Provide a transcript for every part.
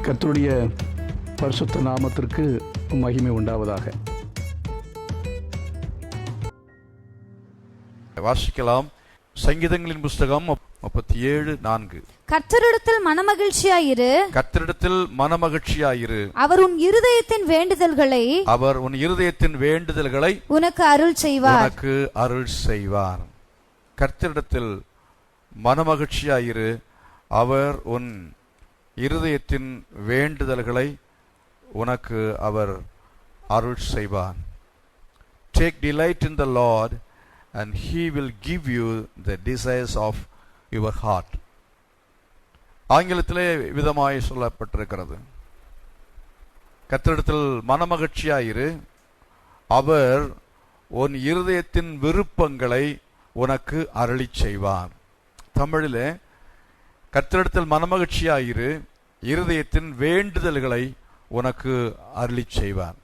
கர்த்தருடைய பரிசுத்த நாமத்திற்கு மகிமை உண்டாவதாக. வாசிக்கலாம். சங்கீதங்களின் புஸ்தகம் 37:4. கர்த்தரிடத்தில் மனமகிழ்ச்சியாயிரு, கர்த்தரிடத்தில் மனமகிழ்ச்சியாயிரு, அவர் உன் இருதயத்தின் வேண்டுதல்களை உனக்கு அருள் செய்வார். கர்த்தரிடத்தில் மனமகிழ்ச்சியாயிரு, அவர் உன் இருதயத்தின் வேண்டுதல்களை உனக்கு அவர் அருள் செய்வார். Take delight in the Lord and he will give you the desires of your heart. ஆங்கிலத்திலே விதமாய் சொல்லப்பட்டிருக்கிறது. கர்த்தரிடத்தில் மனமகிழ்ச்சியாயிரு, அவர் உன் இருதயத்தின் விருப்பங்களை உனக்கு அருளிச் செய்வார். தமிழிலே கர்த்தரிடத்தில் மனமகிழ்ச்சியாயிரு, இருதயத்தின் வேண்டுதல்களை உனக்கு அருளிச் செய்வார்.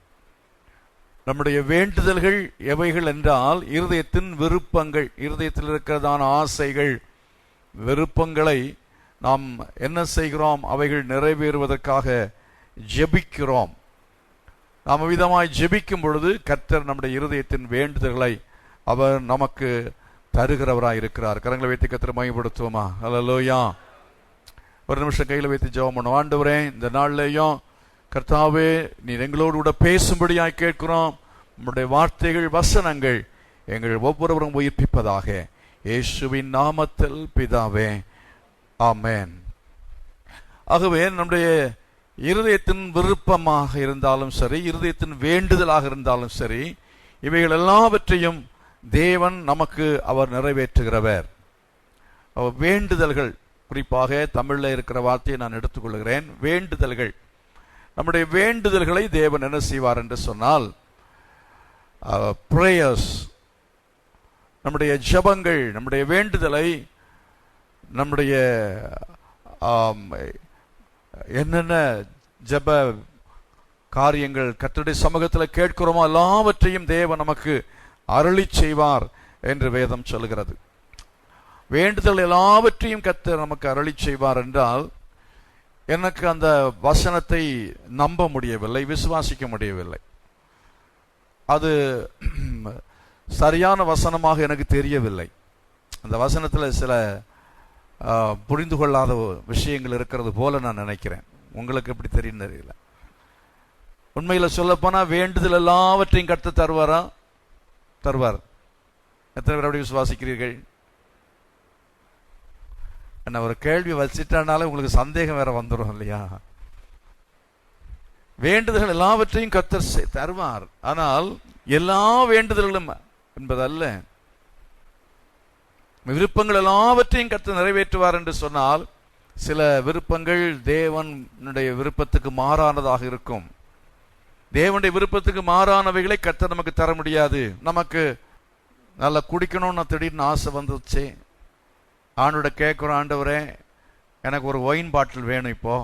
நம்முடைய வேண்டுதல்கள் எவைகள் என்றால், இருதயத்தின் விருப்பங்கள், இருதயத்தில் இருக்கிறதான ஆசைகள், விருப்பங்களை நாம் என்ன செய்கிறோம்? அவைகள் நிறைவேறுவதற்காக ஜெபிக்கிறோம். நாம் விதமாய் ஜெபிக்கும் பொழுது கர்த்தர் நம்முடைய இருதயத்தின் வேண்டுதல்களை அவர் நமக்கு தருகிறவராய் இருக்கிறார். கரங்களை வைத்து கர்த்தரை மகிமைப்படுத்துவோமா? அல்லேலூயா. ஒரு நிமிஷம் கையில் வைத்து ஜெபம் பண்ணுவோம். ஆண்டவரே, இந்த நாள்லேயும் கர்த்தாவே, நீர் எங்களோடு கூட பேசும்படியாய் கேட்கிறோம். உம்முடைய வார்த்தைகள், வசனங்கள் எங்கள் ஒவ்வொருவரும் உயிர்ப்பிப்பதாக. இயேசுவின் நாமத்தில் பிதாவே, ஆமென். ஆகவே நம்முடைய இருதயத்தின் விருப்பமாக இருந்தாலும் சரி, இருதயத்தின் வேண்டுதலாக இருந்தாலும் சரி, இவைகள் எல்லாவற்றையும் தேவன் நமக்கு அவர் நிறைவேற்றுகிறவர். வேண்டுதல்கள், குறிப்பாக தமிழில் இருக்கிற வார்த்தையை நான் எடுத்துக்கொள்கிறேன். வேண்டுதல்கள், நம்முடைய வேண்டுதல்களை தேவன் என்ன செய்வார் என்று சொன்னால், பிரேயர்ஸ், நம்முடைய ஜெபங்கள், நம்முடைய வேண்டுதலை, நம்முடைய என்னென்ன ஜெப காரியங்கள் கர்த்தருடைய சமூகத்தில் கேட்கிறோமோ எல்லாவற்றையும் தேவன் நமக்கு அருளிச் செய்வார் என்று வேதம் சொல்கிறது. வேண்டுதல் எல்லாவற்றையும் கர்த்தர் நமக்கு அருளிச் செய்வார் என்றால், எனக்கு அந்த வசனத்தை நம்ப முடியவில்லை, விசுவாசிக்க முடியவில்லை. அது சரியான வசனமாக எனக்கு தெரியவில்லை. அந்த வசனத்தில் சில புரிந்து கொள்ளாத விஷயங்கள் இருக்கிறது போல நான் நினைக்கிறேன். உங்களுக்கு எப்படி தெரியும் தெரியல. உண்மையில் சொல்லப்போனா வேண்டுதல் எல்லாவற்றையும் கர்த்தர் தருவாரா? தருவார். எத்தனை பேர் அப்படி விசுவாசிக்கிறீர்கள்? என்ன ஒரு கேள்வி வச்சிட்டானாலே உங்களுக்கு சந்தேகம் வேற வந்துடும் இல்லையா? வேண்டுதல்கள் எல்லாவற்றையும் கர்த்தர் தருவார். ஆனால் எல்லா வேண்டுதல்களும் என்பதல்ல. விருப்பங்கள் எல்லாவற்றையும் கர்த்தர் நிறைவேற்றுவார் என்று சொன்னால், சில விருப்பங்கள் தேவனுடைய விருப்பத்துக்கு மாறானதாக இருக்கும். தேவனுடைய விருப்பத்துக்கு மாறானவைகளை கர்த்தர் நமக்கு தர முடியாது. நமக்கு நல்லா குடிக்கணும்னு திடீர்னு ஆசை வந்துச்சு. ஆண்டோட கேட்குறோம், ஆண்டவரே எனக்கு ஒரு ஒயின் பாட்டில் வேணும் இப்போ.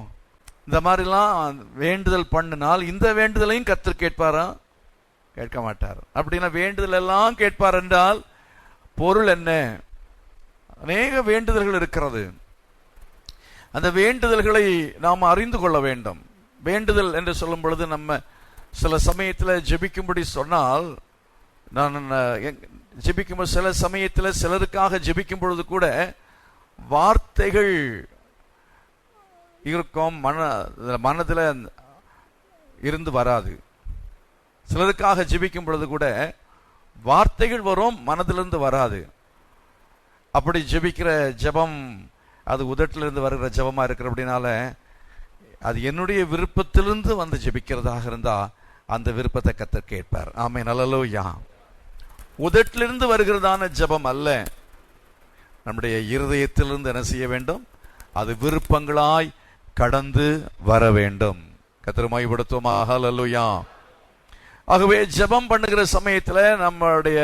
இந்த மாதிரிலாம் வேண்டுதல் பண்ணினால் இந்த வேண்டுதலையும் கர்த்தர் கேட்பாரா? கேட்க மாட்டார். அப்படின்னா வேண்டுதல் எல்லாம் கேட்பார் என்றால் பொருள் என்ன? அநேக வேண்டுதல்கள் இருக்கிறது. அந்த வேண்டுதல்களை நாம் அறிந்து கொள்ள வேண்டும். வேண்டுதல் என்று சொல்லும் பொழுது நம்ம சில சமயத்தில் ஜெபிக்கும்படி சொன்னால், நான் ஜெபிக்கும்போது சில சமயத்தில் சிலருக்காக ஜெபிக்கும் பொழுது கூட வார்த்தைகள் இருக்கும், மனதில் இருந்து வராது. சிலருக்காக ஜெபிக்கும் பொழுது கூட வார்த்தைகள் வரும், மனதிலிருந்து வராது. அப்படி ஜெபிக்கிற ஜெபம் அது உதட்டிலிருந்து வருகிற ஜெபமா இருக்கிற அப்படின்னால, அது என்னுடைய விருப்பத்திலிருந்து வந்து ஜெபிக்கிறதாக இருந்தா அந்த விருப்பத்தை கர்த்தர் கேட்பார். ஆமென், அல்லேலூயா. உதட்டிலிருந்து வருகிறதான ஜெபம் அல்ல, நம்முடைய இருதயத்திலிருந்து என்ன செய்ய வேண்டும்? அது விருப்பங்களாய் கடந்து வர வேண்டும். கர்த்தர் மகிமைப்படுத்துவோமாக. அல்லேலூயா. ஆகவே ஜெபம் பண்ணுகிற சமயத்தில் நம்முடைய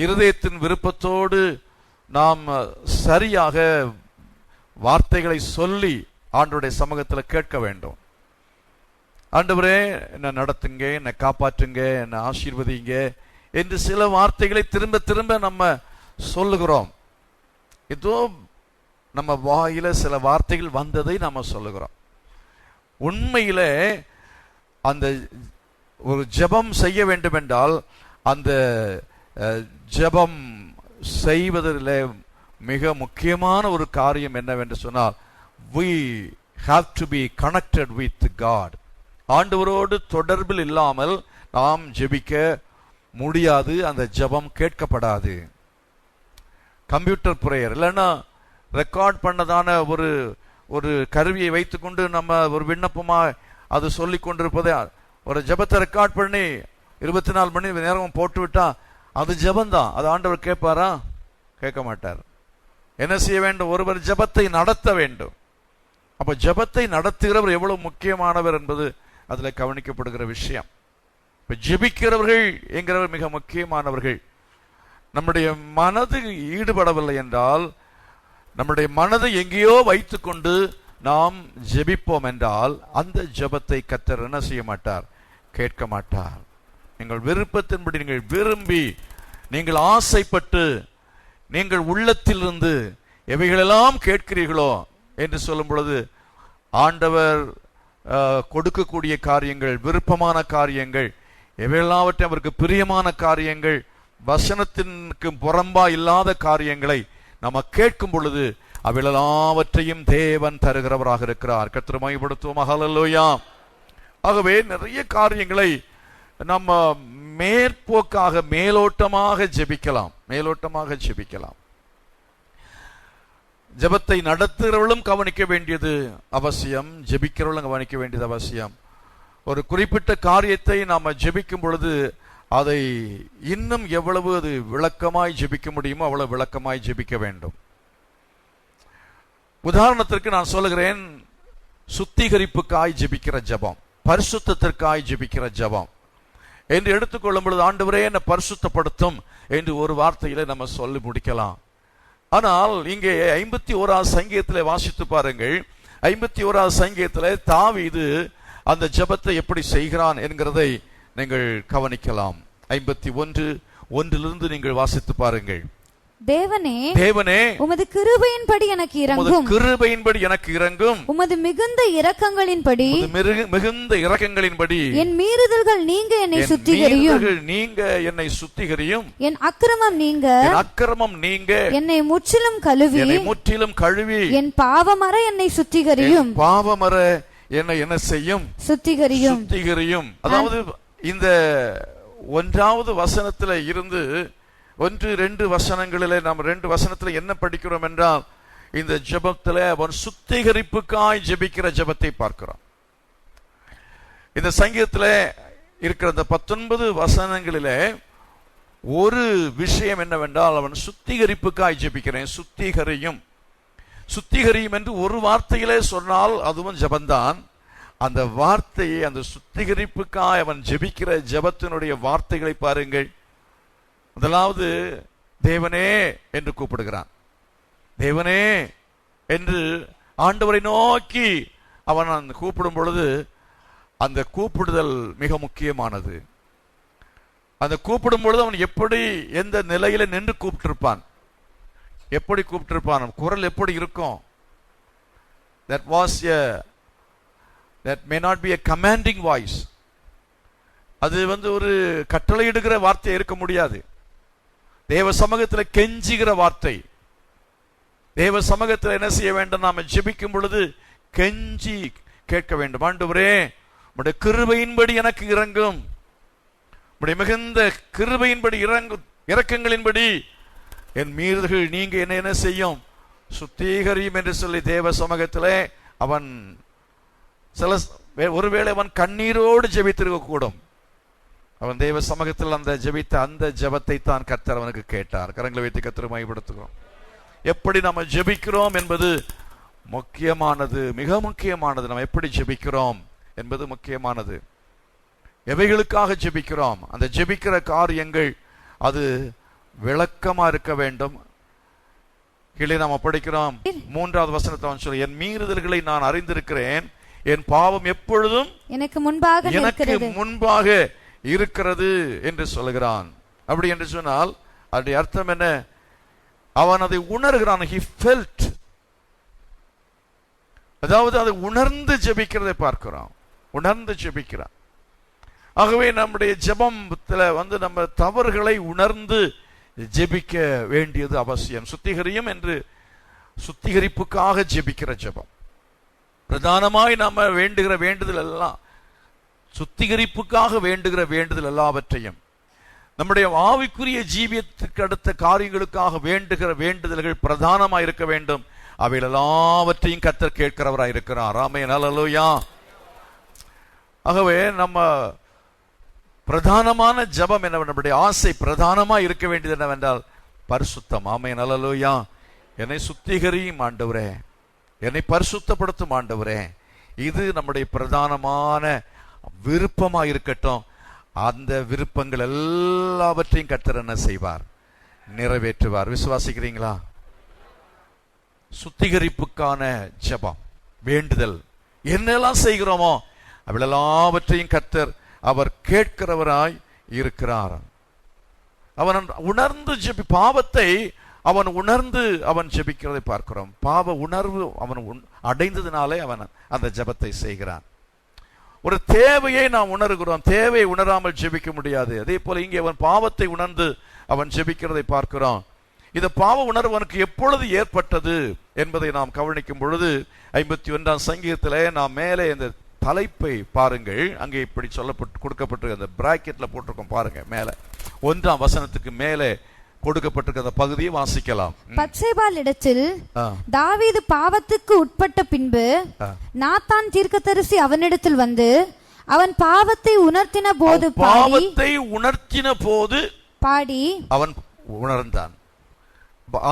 இருதயத்தின் விருப்பத்தோடு நாம் சரியாக வார்த்தைகளை சொல்லி ஆண்டவருடைய சமூகத்தில் கேட்க வேண்டும். ஆண்டவரே என்னை நடத்துங்க, என்னை காப்பாற்றுங்க, என்னை ஆசீர்வதிங்க என்று சில வார்த்தைகளை திரும்ப திரும்ப நம்ம சொல்லுகிறோம். ஏதோ நம்ம வாயில சில வார்த்தைகள் வந்ததை நம்ம சொல்லுகிறோம். உண்மையிலே அந்த ஒரு ஜெபம் செய்ய வேண்டும் என்றால் அந்த ஜெபம் செய்வதில் மிக முக்கியமான ஒரு காரியம் என்னவென்று சொன்னால், we have to be connected with God. ஆண்டவரோடு தொடர்பில் இல்லாமல் நாம் ஜெபிக்க முடியாது, அந்த ஜெபம் கேட்கப்படாது. கம்ப்யூட்டர் பிரேயர் இல்லைன்னா ரெக்கார்ட் பண்ணதான ஒரு கருவியை வைத்துக்கொண்டு நம்ம ஒரு விண்ணப்பமா அது சொல்லி கொண்டிருப்பதை, ஒரு ஜெபத்தை ரெக்கார்ட் பண்ணி 24 மணி நேரம் போட்டு விட்டா அது ஜெபந்தான். அது ஆண்டவர் கேட்பாரா? கேட்க மாட்டார். என்ன செய்ய வேண்டும்? ஒருவர் ஜெபத்தை நடத்த வேண்டும். அப்ப ஜெபத்தை நடத்துகிறவர் எவ்வளவு முக்கியமானவர் என்பது அதுல கவனிக்கப்படுகிற விஷயம். இப்ப ஜெபிக்கிறவர்கள் என்கிறவர் மிக முக்கியமானவர்கள். நம்முடைய மனது ஈடுபடவில்லை என்றால், நம்முடைய மனதை எங்கேயோ வைத்துக்கொண்டு நாம் ஜெபிப்போம் என்றால் அந்த ஜெபத்தை கர்த்தர் என்ன செய்ய மாட்டார்? கேட்க மாட்டார். நீங்கள் விருப்பத்தின்படி, நீங்கள் விரும்பி, நீங்கள் ஆசைப்பட்டு, நீங்கள் உள்ளத்திலிருந்து எவைகளெல்லாம் கேட்கிறீர்களோ என்று சொல்லும் பொழுது ஆண்டவர் கொடுக்கக்கூடிய காரியங்கள், விருப்பமான காரியங்கள், எவையெல்லாவற்றையும் அவருக்கு பிரியமான காரியங்கள், வசனத்திற்கு புறம்பா இல்லாத காரியங்களை நம்ம கேட்கும் பொழுது அவையெல்லாவற்றையும் தேவன் தருகிறவராக இருக்கிறார். கர்த்தரை மகிமைப்படுத்துவோம். ஹல்லேலூயா. ஆகவே நிறைய காரியங்களை நம்ம மேற்போக்காக, மேலோட்டமாக ஜெபிக்கலாம். ஜெபத்தை நடத்துகிறவர்களும் கவனிக்க வேண்டியது அவசியம், ஜெபிக்கிறவர்களும் கவனிக்க வேண்டியது அவசியம். ஒரு குறிப்பிட்ட காரியத்தை நாம ஜெபிக்கும் பொழுது அதை இன்னும் எவ்வளவு அது விளக்கமாய் ஜெபிக்க முடியுமோ அவ்வளவு விளக்கமாய் ஜெபிக்க வேண்டும். உதாரணத்திற்கு நான் சொல்லுகிறேன், சுத்திகரிப்புக்காய் ஜெபிக்கிற ஜெபம், பரிசுத்தத்திற்காய் ஜெபிக்கிற ஜெபம் என்று எடுத்துக்கொள்ளும் பொழுது, ஆண்டவரே என்னை பரிசுத்தப்படுத்தும் என்று ஒரு வார்த்தையில நம்ம சொல்லி முடிக்கலாம். ஆனால் இங்கே 51வது சங்கீதத்திலே வாசித்து பாருங்கள். 51வது சங்கீதத்திலே தாவீது அந்த ஜெபத்தை எப்படி செய்கிறான் என்கிறதை நீங்கள் கவனிக்கலாம். 51:1 நீங்கள் வாசித்து பாருங்கள். தேவனே உமது கிருபையின்படி எனக்கு இறங்கும், உமது மிகுந்த இரக்கங்களின்படி என் மீறுதல்கள் நீங்க என்னை சுத்திகரியும், என் அக்கிரமம் நீங்க என்னை முற்றிலும் கழுவி, என் பாவமற என்னை சுத்திகரியும். என்னை என்ன செய்யும்? சுத்திகரியும். அதாவது இந்த 1வது வசனத்துல இருந்து 1-2 வசனங்களிலே நாம் 2 வசனத்துல என்ன படிக்கிறோம் என்றால், இந்த ஜெபத்திலே அவன் சுத்திகரிப்புக்காய் ஜெபிக்கிற ஜெபத்தை பார்க்கிறோம். இந்த சங்கீதத்திலே இருக்கிற இந்த 19 வசனங்களிலே ஒரு விஷயம் என்னவென்றால், அவன் சுத்திகரிப்புக்காய் ஜெபிக்கிறேன், சுத்திகரியும் என்று ஒரு வார்த்தையிலே சொன்னால் அதுவும் ஜெபந்தான். அந்த வார்த்தையை, அந்த சுத்திகரிப்புக்காய் அவன் ஜெபிக்கிற ஜெபத்தினுடைய வார்த்தைகளை பாருங்கள். முதலாவது தேவனே என்று கூப்பிடுகிறான். தேவனே என்று ஆண்டவரை நோக்கி அவன் கூப்பிடும் பொழுது அந்த கூப்பிடுதல் மிக முக்கியமானது. அந்த கூப்பிடும் பொழுது அவன் எப்படி, எந்த நிலையில நின்று கூப்பிட்டிருப்பான், எப்படி கூப்பிட்டிருப்பான், குரல் எப்படி இருக்கும்? that may not be a commanding voice. அது ஒரு கட்டளையிடுகிற வார்த்தை இருக்க முடியாது. தேவ சமூகத்தில் கெஞ்சுகிற வார்த்தை. தேவ சமூகத்தில் என்ன செய்ய வேண்டும்? நாம ஜெபிக்கும் பொழுது கெஞ்சி கேட்க வேண்டும். ஆண்டவரே உம்முடைய கிருபையின்படி எனக்கு இறங்கும், உம்முடைய மிகுந்த கிருபையின்படி இரக்கங்களின்படி என் மீறுதல்கள் நீங்க என்ன செய்யும்? சுத்திகரியும் என்று சொல்லி தேவ சமூகத்திலே அவன் ஒருவேளை அவன் கண்ணீரோடு ஜெபித்திருக்க கூடும். அவன் தேவ சமூகத்தில் அந்த ஜெபித்த அந்த ஜெபத்தை தான் கர்த்தர் அவனுக்கு கேட்டார். கரங்களை வைத்து கர்த்தரை மகிமைப்படுத்துகிறோம். எப்படி நம்ம ஜெபிக்கிறோம் என்பது முக்கியமானது, மிக முக்கியமானது. நம்ம எப்படி ஜெபிக்கிறோம் என்பது முக்கியமானது. எவைகளுக்காக ஜெபிக்கிறோம், அந்த ஜெபிக்கிற காரியங்கள் அது விளக்கமா இருக்க வேண்டும். கீழே நாம் படிக்கிறோம் 3வது வசனத்தை அவன் சொல்லி, என் மீறுதல்களை நான் அறிந்திருக்கிறேன், என் பாவம் எப்பொழுதும் எனக்கு முன்பாக இருக்கிறது என்று சொல்லுகிறான். அப்படி என்று சொன்னால் அதனுடைய அர்த்தம் என்ன? அவன் அதை உணர்கிறான். he felt. அதாவது அதை உணர்ந்து ஜெபிக்கிறதை பார்க்கிறோம். உணர்ந்து ஜெபிக்கிறான். ஆகவே நம்முடைய ஜெபத்துல நம்ம தவறுகளை உணர்ந்து ஜெபிக்க வேண்டியது அவசியம். சுத்திகரியும் என்று சுத்திகரிப்புக்காக ஜெபிக்கிற ஜெபம். பிரதானமாய் நாம வேண்டுகிற வேண்டுதல் எல்லாம் சுத்திகரிப்புக்காக வேண்டுகிற வேண்டுதல் எல்லாவற்றையும், நம்முடைய ஆவிக்குரிய ஜீவியத்துக்கு அடுத்த காரியங்களுக்காக வேண்டுகிற வேண்டுதல்கள் பிரதானமாக இருக்க வேண்டும். அவைகள் எல்லாவற்றையும் கர்த்தர் கேட்கிறவராய் இருக்கிறார். ஆமென், ஹல்லேலூயா. ஆகவே நம்ம பிரதானமான ஜெபம் என்ன, நம்முடைய ஆசை பிரதானமா இருக்க வேண்டியது என்னவென்றால் பரிசுத்தம். ஆமென், ஹல்லேலூயா. என்னை சுத்திகரியும் ஆண்டவரே, என்னை பரிசுத்தப்படுத்தும் ஆண்டவரே, இது நம்முடைய பிரதானமான விருப்பமா இருக்கட்டும். அந்த விருப்பங்கள் எல்லாவற்றையும் கர்த்தர் என்ன செய்வார், நிறைவேற்றுவார். விசுவாசிக்கிறீங்களா? சுத்திகரிப்புக்கான ஜெபம், வேண்டுதல் என்னெல்லாம் செய்கிறோமோ அவள் எல்லாவற்றையும் கர்த்தர் அவர் கேட்கிறவராய் இருக்கிறார். அவன் உணர்ந்து ஜெபி, பாவத்தை அவன் உணர்ந்து அவன் ஜெபிக்கிறதை பார்க்கிறோம். பாவ உணர்வு அவன் அடைந்ததினாலே அவன் அந்த ஜெபத்தை செய்கிறான். ஒரு தேவையை நாம் உணர்கிறோம், தேவையை உணராமல் ஜெபிக்க முடியாது. அதே போல இங்கே அவன் பாவத்தை உணர்ந்து அவன் ஜெபிக்கிறதை பார்க்கிறோம். இந்த பாவ உணர்வு அவனுக்கு எப்பொழுது ஏற்பட்டது என்பதை நாம் கவனிக்கும் பொழுது 51ஆம் சங்கீதத்திலே நாம் மேலே இந்த தலைப்பை பாருங்கள். அங்கே இப்படி சொல்லப்பட்டு கொடுக்கப்பட்டு அந்த பிராக்கெட்ல போட்டிருக்கோம் பாருங்க. மேலே 1ஆம் வசனத்துக்கு மேலே கொடுக்கப்பட்டிருக்கிற அந்த பகுதியை வாசிக்கலாம். பத்சேபாள் இடத்தில் தாவீது பாவத்துக்கு உட்பட்ட பின்பு நாத்தான் தீர்க்கதரிசி அவனிடத்தில் வந்து அவன் பாவத்தை உணர்த்தின போது பாடி அவன் உணர்ந்தான்.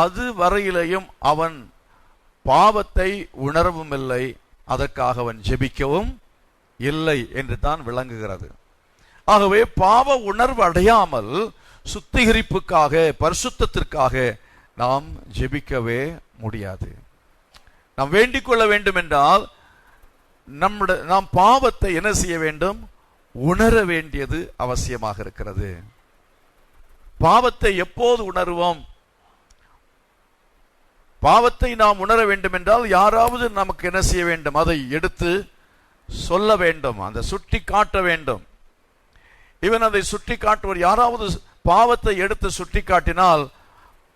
அது வரையிலையும் அவன் பாவத்தை உணரவும் இல்லை, அதற்காக அவன் ஜெபிக்கவும் இல்லை என்று தான் விளங்குகிறது. ஆகவே பாவ உணர்வு அடையாமல் சுத்திகரிப்புக்காக பரிசுத்தத்திற்காக நாம் ஜெபிக்கவே முடியாது. நாம் வேண்டிக் கொள்ள வேண்டும் என்றால் நாம் பாவத்தை என்ன செய்ய வேண்டும், உணர வேண்டியது அவசியமாக இருக்கிறது. பாவத்தை எப்போது உணர்வோம்? பாவத்தை நாம் உணர வேண்டும் என்றால் யாராவது நமக்கு என்ன செய்ய வேண்டும், அதை எடுத்து சொல்ல வேண்டும், அதை சுட்டி காட்ட வேண்டும். இவன் அதை சுட்டி காட்டுவர். யாராவது பாவத்தை எடுத்து சுட்டி காட்டினால்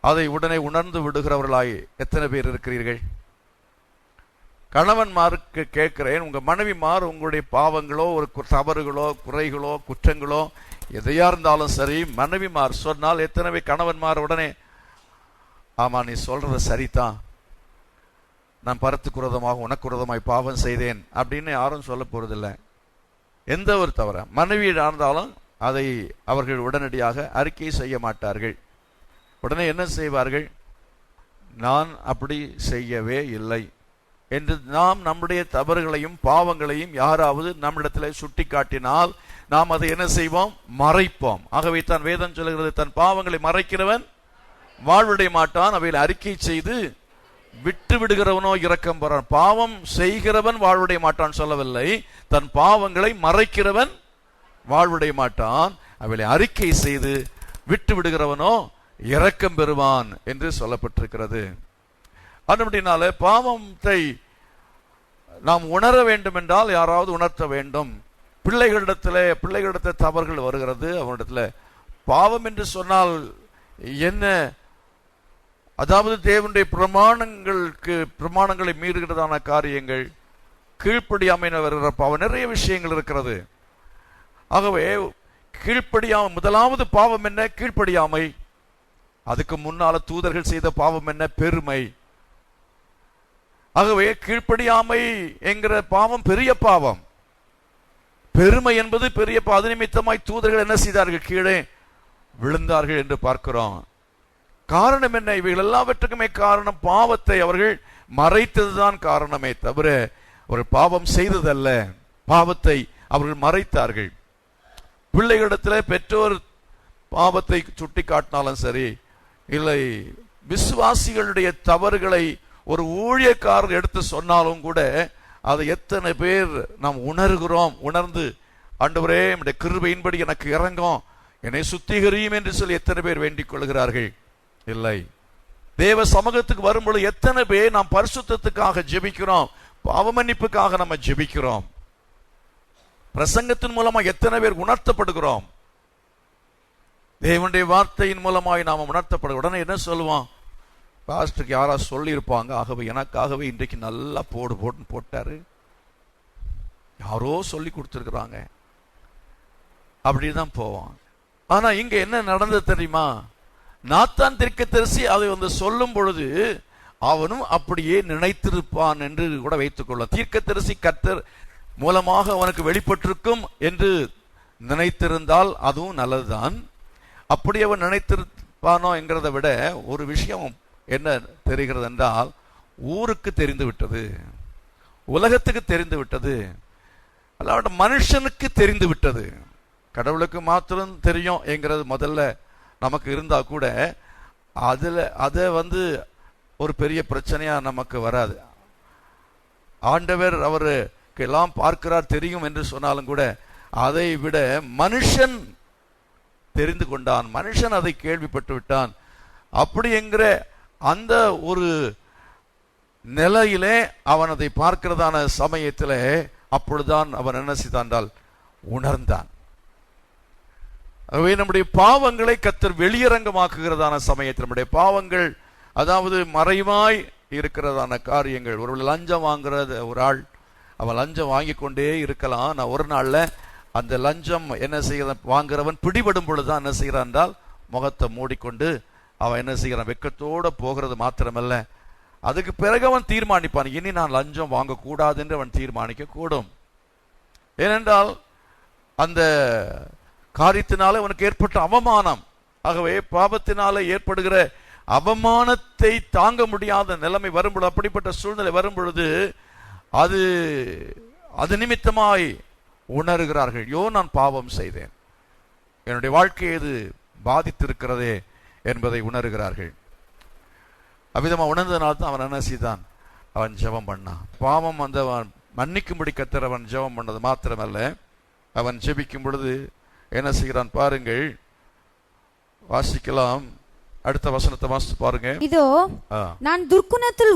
அதை உடனே உணர்ந்து விடுகிறவர்களாய் எத்தனை பேர் இருக்கிறீர்கள்? கணவன்மாருக்கு கேட்கிறேன், உங்க மனைவிமார் உங்களுடைய பாவங்களோ ஒரு தவறுகளோ குறைகளோ குற்றங்களோ எதையா இருந்தாலும் சரி, மனைவிமார் சொன்னால் எத்தனை பேர் கணவன்மார் உடனே ஆமா நீ சொல்றது சரிதான், நான் பரத்துக்கு விரோதமாக உனக்கு விரோதமாய் பாவம் செய்தேன் அப்படின்னு யாரும் சொல்ல போறதில்லை. எந்த ஒரு தவற மனைவி இருந்தாலும் அதை அவர்கள் உடனடியாக அறிக்கை செய்ய மாட்டார்கள். உடனே என்ன செய்வார்கள், நான் அப்படி செய்யவே இல்லை என்று நாம் நம்முடைய தவறுகளையும் பாவங்களையும் யாராவது நம்மிடத்தில் சுட்டி காட்டினால் நாம் அதை என்ன செய்வோம், மறைப்போம். ஆகவே தான் வேதம் சொல்கிறது, தன் பாவங்களை மறைக்கிறவன் வாழ்வடைய மாட்டான், அவையில் அறிக்கை செய்து விட்டு விடுகிறவனோ இரக்கம் பெறான். பாவம் செய்கிறவன் வாழ்வுடைய மாட்டான் சொல்லவில்லை, தன் பாவங்களை மறைக்கிறவன் வாழ்வுடைய மாட்டான், அவைகளை அறிக்கை செய்து விட்டு விடுகிறவனோ இரக்கம் பெறுவான் என்று சொல்லப்பட்டிருக்கிறது. அப்படினால பாவத்தை நாம் உணர வேண்டும் என்றால் யாராவது உணர்த்த வேண்டும். பிள்ளைகளிடத்தில் தவறுகள் வருகிறது, அவனிடத்துல பாவம் என்று சொன்னால் என்ன, அதாவது தேவனுடைய பிரமாணங்களை மீறுகிறதான காரியங்கள், கீழ்ப்படியாமை வருகிற பாவம், நிறைய விஷயங்கள் இருக்கிறது. ஆகவே கீழ்ப்படியாமை முதலாவது பாவம் என்ன, கீழ்ப்படியாமை. அதுக்கு முன்னால தூதர்கள் செய்த பாவம் என்ன, பெருமை. ஆகவே கீழ்ப்படியாமை என்கிற பாவம் பெரிய பாவம், பெருமை என்பது பெரிய பாவம். அது நிமித்தமாய் தூதர்கள் என்ன செய்தார்கள், கீழே விழுந்தார்கள் என்று பார்க்கிறோம். காரணம் என்ன? இவைகள் எல்லாவற்றுக்குமே காரணம் பாவத்தை அவர்கள் மறைத்ததுதான் காரணமே தவிர அவர்கள் பாவம் செய்ததல்ல, பாவத்தை அவர்கள் மறைத்தார்கள். பிள்ளைகளிடத்தில் பெற்றோர் பாவத்தை சுட்டி காட்டினாலும் சரி, இல்லை விசுவாசிகளுடைய தவறுகளை ஒரு ஊழியக்காரர் எடுத்து சொன்னாலும் கூட அதை எத்தனை பேர் நாம் உணர்கிறோம், உணர்ந்து ஆண்டவரே நம்முடைய கிருபையின்படி எனக்கு இறங்கும், என்னை சுத்திகரியும் என்று சொல்லி எத்தனை பேர் வேண்டிக் கொள்கிறார்கள்? இல்லை. தேவ சமூகத்துக்கு வரும்பொழுது எத்தனை பேர் நாம் பரிசுத்தத்துக்காக ஜெபிக்கிறோம், பாவ மன்னிப்புக்காக நம்ம ஜெபிக்கிறோம். பிரசங்கத்தின் மூலமா எத்தனை பேர் உணர்த்தப்படுகிறோம்? தேவனுடைய வார்த்தையின் மூலமாய் நாம உணர்த்தப்பட உடனே என்ன சொல்லுவோம்? பாஸ்டருக்கு யாரா சொல்லி இருப்பாங்க, ஆகவே எனக்காகவே இன்றைக்கு நல்லா போடுன்னு போட்டாரு, யாரோ சொல்லி கொடுத்துருக்குறாங்க, அப்படிதான் போவோம். ஆனா இங்க என்ன நடந்தது தெரியுமா? நாத்தான் தீர்க்கதரிசி அதை வந்து சொல்லும் பொழுது அவனும் அப்படியே நினைத்திருப்பான் என்று கூட வைத்துக் கொள்ள. தீர்க்கதரிசி கர்த்தர் மூலமாக அவனுக்கு வெளிப்பட்டிருக்கும் என்று நினைத்திருந்தால் அதுவும் நல்லதுதான். அப்படி அவன் நினைத்திருப்பானோ என்கிறத விட ஒரு விஷயம் என்ன தெரிகிறது என்றால், ஊருக்கு தெரிந்து விட்டது, உலகத்துக்கு தெரிந்து விட்டது, அல்லாவிட மனுஷனுக்கு தெரிந்து விட்டது. கடவுளுக்கு மாத்திரம் தெரியும் என்கிறது முதல்ல நமக்கு இருந்தா கூட அதை வந்து ஒரு பெரிய பிரச்சனையா நமக்கு வராது. ஆண்டவர் அவருக்கு எல்லாம் பார்க்கிறார் தெரியும் என்று சொன்னாலும் கூட அதை விட மனுஷன் தெரிந்து கொண்டான், மனுஷன் அதை கேள்விப்பட்டு விட்டான். அப்படி என்கிற அந்த ஒரு நிலையிலே அவன் அதை பார்க்கிறதான சமயத்திலே அப்பொழுதுதான் அவன் என்ன செய்தான்? உணர்ந்தான். ஆகவே நம்முடைய பாவங்களை கர்த்தர் வெளியரங்கமாக்குகிறதான சமயத்தில், நம்முடைய பாவங்கள் அதாவது மறைவாய் இருக்கிறதான காரியங்கள், ஒரு லஞ்சம் வாங்குறது, ஒரு ஆள் அவன் லஞ்சம் வாங்கி கொண்டே இருக்கலாம். நான் ஒரு நாள்ல அந்த லஞ்சம் என்ன செய்கிற வாங்குறவன் பிடிபடும் பொழுதுதான் என்ன செய்கிறான் என்றால் முகத்தை மூடிக்கொண்டு அவன் என்ன செய்கிறான்? வெக்கத்தோடு போகிறது மாத்திரமல்ல, அதுக்கு பிறகு அவன் தீர்மானிப்பான், இனி நான் லஞ்சம் வாங்கக்கூடாது என்று அவன் தீர்மானிக்க கூடும். ஏனென்றால் அந்த காரியத்தினால அவனுக்கு ஏற்பட்ட அவமானம், ஆகவே பாவத்தினால ஏற்படுகிற அவமானத்தை தாங்க முடியாத நிலைமை வரும்பொழுது, அப்படிப்பட்ட சூழ்நிலை வரும்பொழுது அது நிமித்தமாய் உணர்கிறார்கள், யோ நான் பாவம் செய்தேன், என்னுடைய வாழ்க்கையை இது பாதித்திருக்கிறதே என்பதை உணர்கிறார்கள். அவ்விதமா உணர்ந்ததுனால தான் அவன் என்ன செய்தான்? அவன் ஜெபம் பண்ணான். பாவம் வந்து அவன் மன்னிக்கும்படி கர்த்தர் அவன் ஜெபம் பண்ணது மாத்திரமல்ல, அவன் ஜெபிக்கும் பொழுது என்ன செய்கிறான் பாருங்கள், வாசிக்கலாம். அடுத்த வசனத்தை வாசித்து பாருங்க. இதோ நான் துர்க்குணத்தில்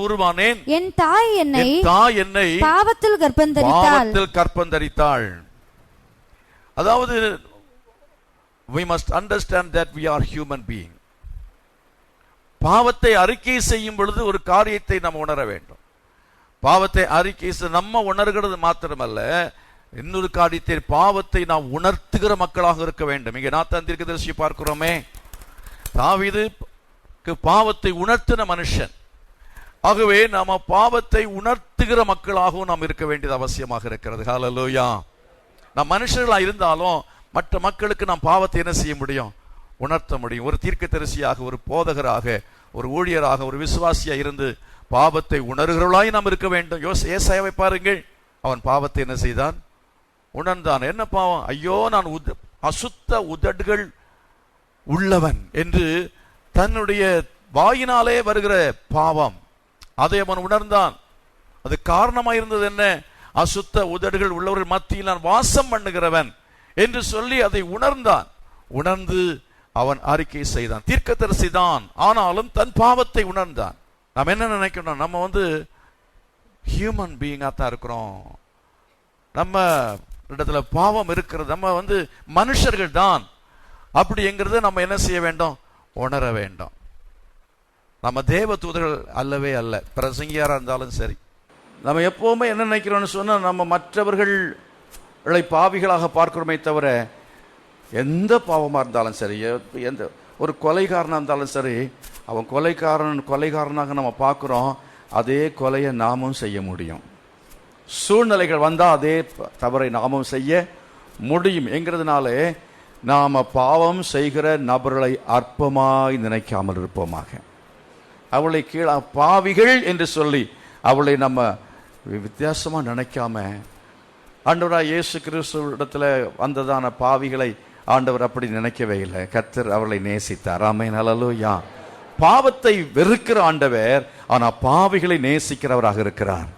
உருவானேன், என் தாய் என்னை பாவத்தில் கர்ப்பந்தரித்தாள். அதாவது we must understand that we are human being. பாவத்தை அறிக்கை செய்யும் பொழுது ஒரு காரியத்தை நாம் உணர வேண்டும். பாவத்தை அறிக்கை நம்ம உணர்கிறது மாத்திரமல்ல, இன்னொரு காரியத்தை, பாவத்தை நாம் உணர்த்துகிற மக்களாக இருக்க வேண்டும். இங்கே நாத்தான் தீர்க்கதரிசி பார்க்கிறோமே, தாவீதுக்கு பாவத்தை உணர்த்தின மனுஷன். ஆகவே நாம பாவத்தை உணர்த்துகிற மக்களாகவும் நாம் இருக்க வேண்டியது அவசியமாக இருக்கிறது. ஹல்லேலூயா. நாம் மனுஷர்களாக இருந்தாலும் மற்ற மக்களுக்கு நாம் பாவத்தை என்ன செய்ய முடியும்? உணர்த்த முடியும். ஒரு தீர்க்கதரிசியாக, ஒரு போதகராக, ஒரு ஊழியராக, ஒரு விசுவாசியா இருந்து பாவத்தை உணர்கிறவர்களாய் நாம் இருக்க வேண்டும். ஏசாயாவை பாருங்கள், அவன் பாவத்தை என்ன செய்தான்? உணர்ந்தான். என்ன பாவம்? ஐயோ நான் அசுத்த உதடுகள் உள்ளவன் என்று தன்னுடைய வாயினாலே வருகிற பாவம், அதை அவன் உணர்ந்தான். அது காரணமாக இருந்தது என்ன? அசுத்த உதடுகள் உள்ளவர்கள் மத்தியில் நான் வாசம் பண்ணுகிறவன் என்று சொல்லி அதை உணர்ந்தான். உணர்ந்து அவன் அறிக்கை செய்தான். தீர்க்கதரிசி தான், ஆனாலும் தன் பாவத்தை உணர்ந்தான். நாம் என்ன நினைக்கணும்? நம்ம வந்து ஹியூமன் பீயிங்கா தான் இருக்கிறோம், நம்ம இடத்துல பாவம் இருக்கிறது, நம்ம வந்து மனுஷர்கள் தான் அப்படிங்கிறது நம்ம என்ன செய்ய வேண்டும்? உணர வேண்டும். நம்ம தேவ தூதர்கள் அல்லவே அல்ல. பிரசங்கியாரா இருந்தாலும் சரி, நம்ம எப்பவுமே என்ன நினைக்கிறோம்னு சொன்னா, நம்ம மற்றவர்களை பாவிகளாக பார்க்கிறோமே தவிர, எந்த பாவமாக இருந்தாலும் சரி, எந்த ஒரு கொலைகாரனாக இருந்தாலும் சரி, அவன் கொலைகாரனாக நம்ம பார்க்குறோம், அதே கொலையை நாமும் செய்ய முடியும். சூழ்நிலைகள் வந்தால் அதே தவறை நாமும் செய்ய முடியும் என்கிறதுனாலே நாம் பாவம் செய்கிற நபர்களை அற்பமாய் நினைக்காமல் இருப்போமாக. அவளை கீழே பாவிகள் என்று சொல்லி அவளை நம்ம வித்தியாசமாக நினைக்காம, ஆண்டவராய் இயேசு கிறிஸ்துவிடத்தில் வந்ததான பாவிகளை ஆண்டவர் அப்படி நினைக்கவே இல்லை. கர்த்தர் அவளை நேசித்தார். ஆமென், ஹல்லேலூயா. பாவத்தை வெறுக்கிற ஆண்டவர், ஆனால் பாவிகளை நேசிக்கிறவராக இருக்கிறார்.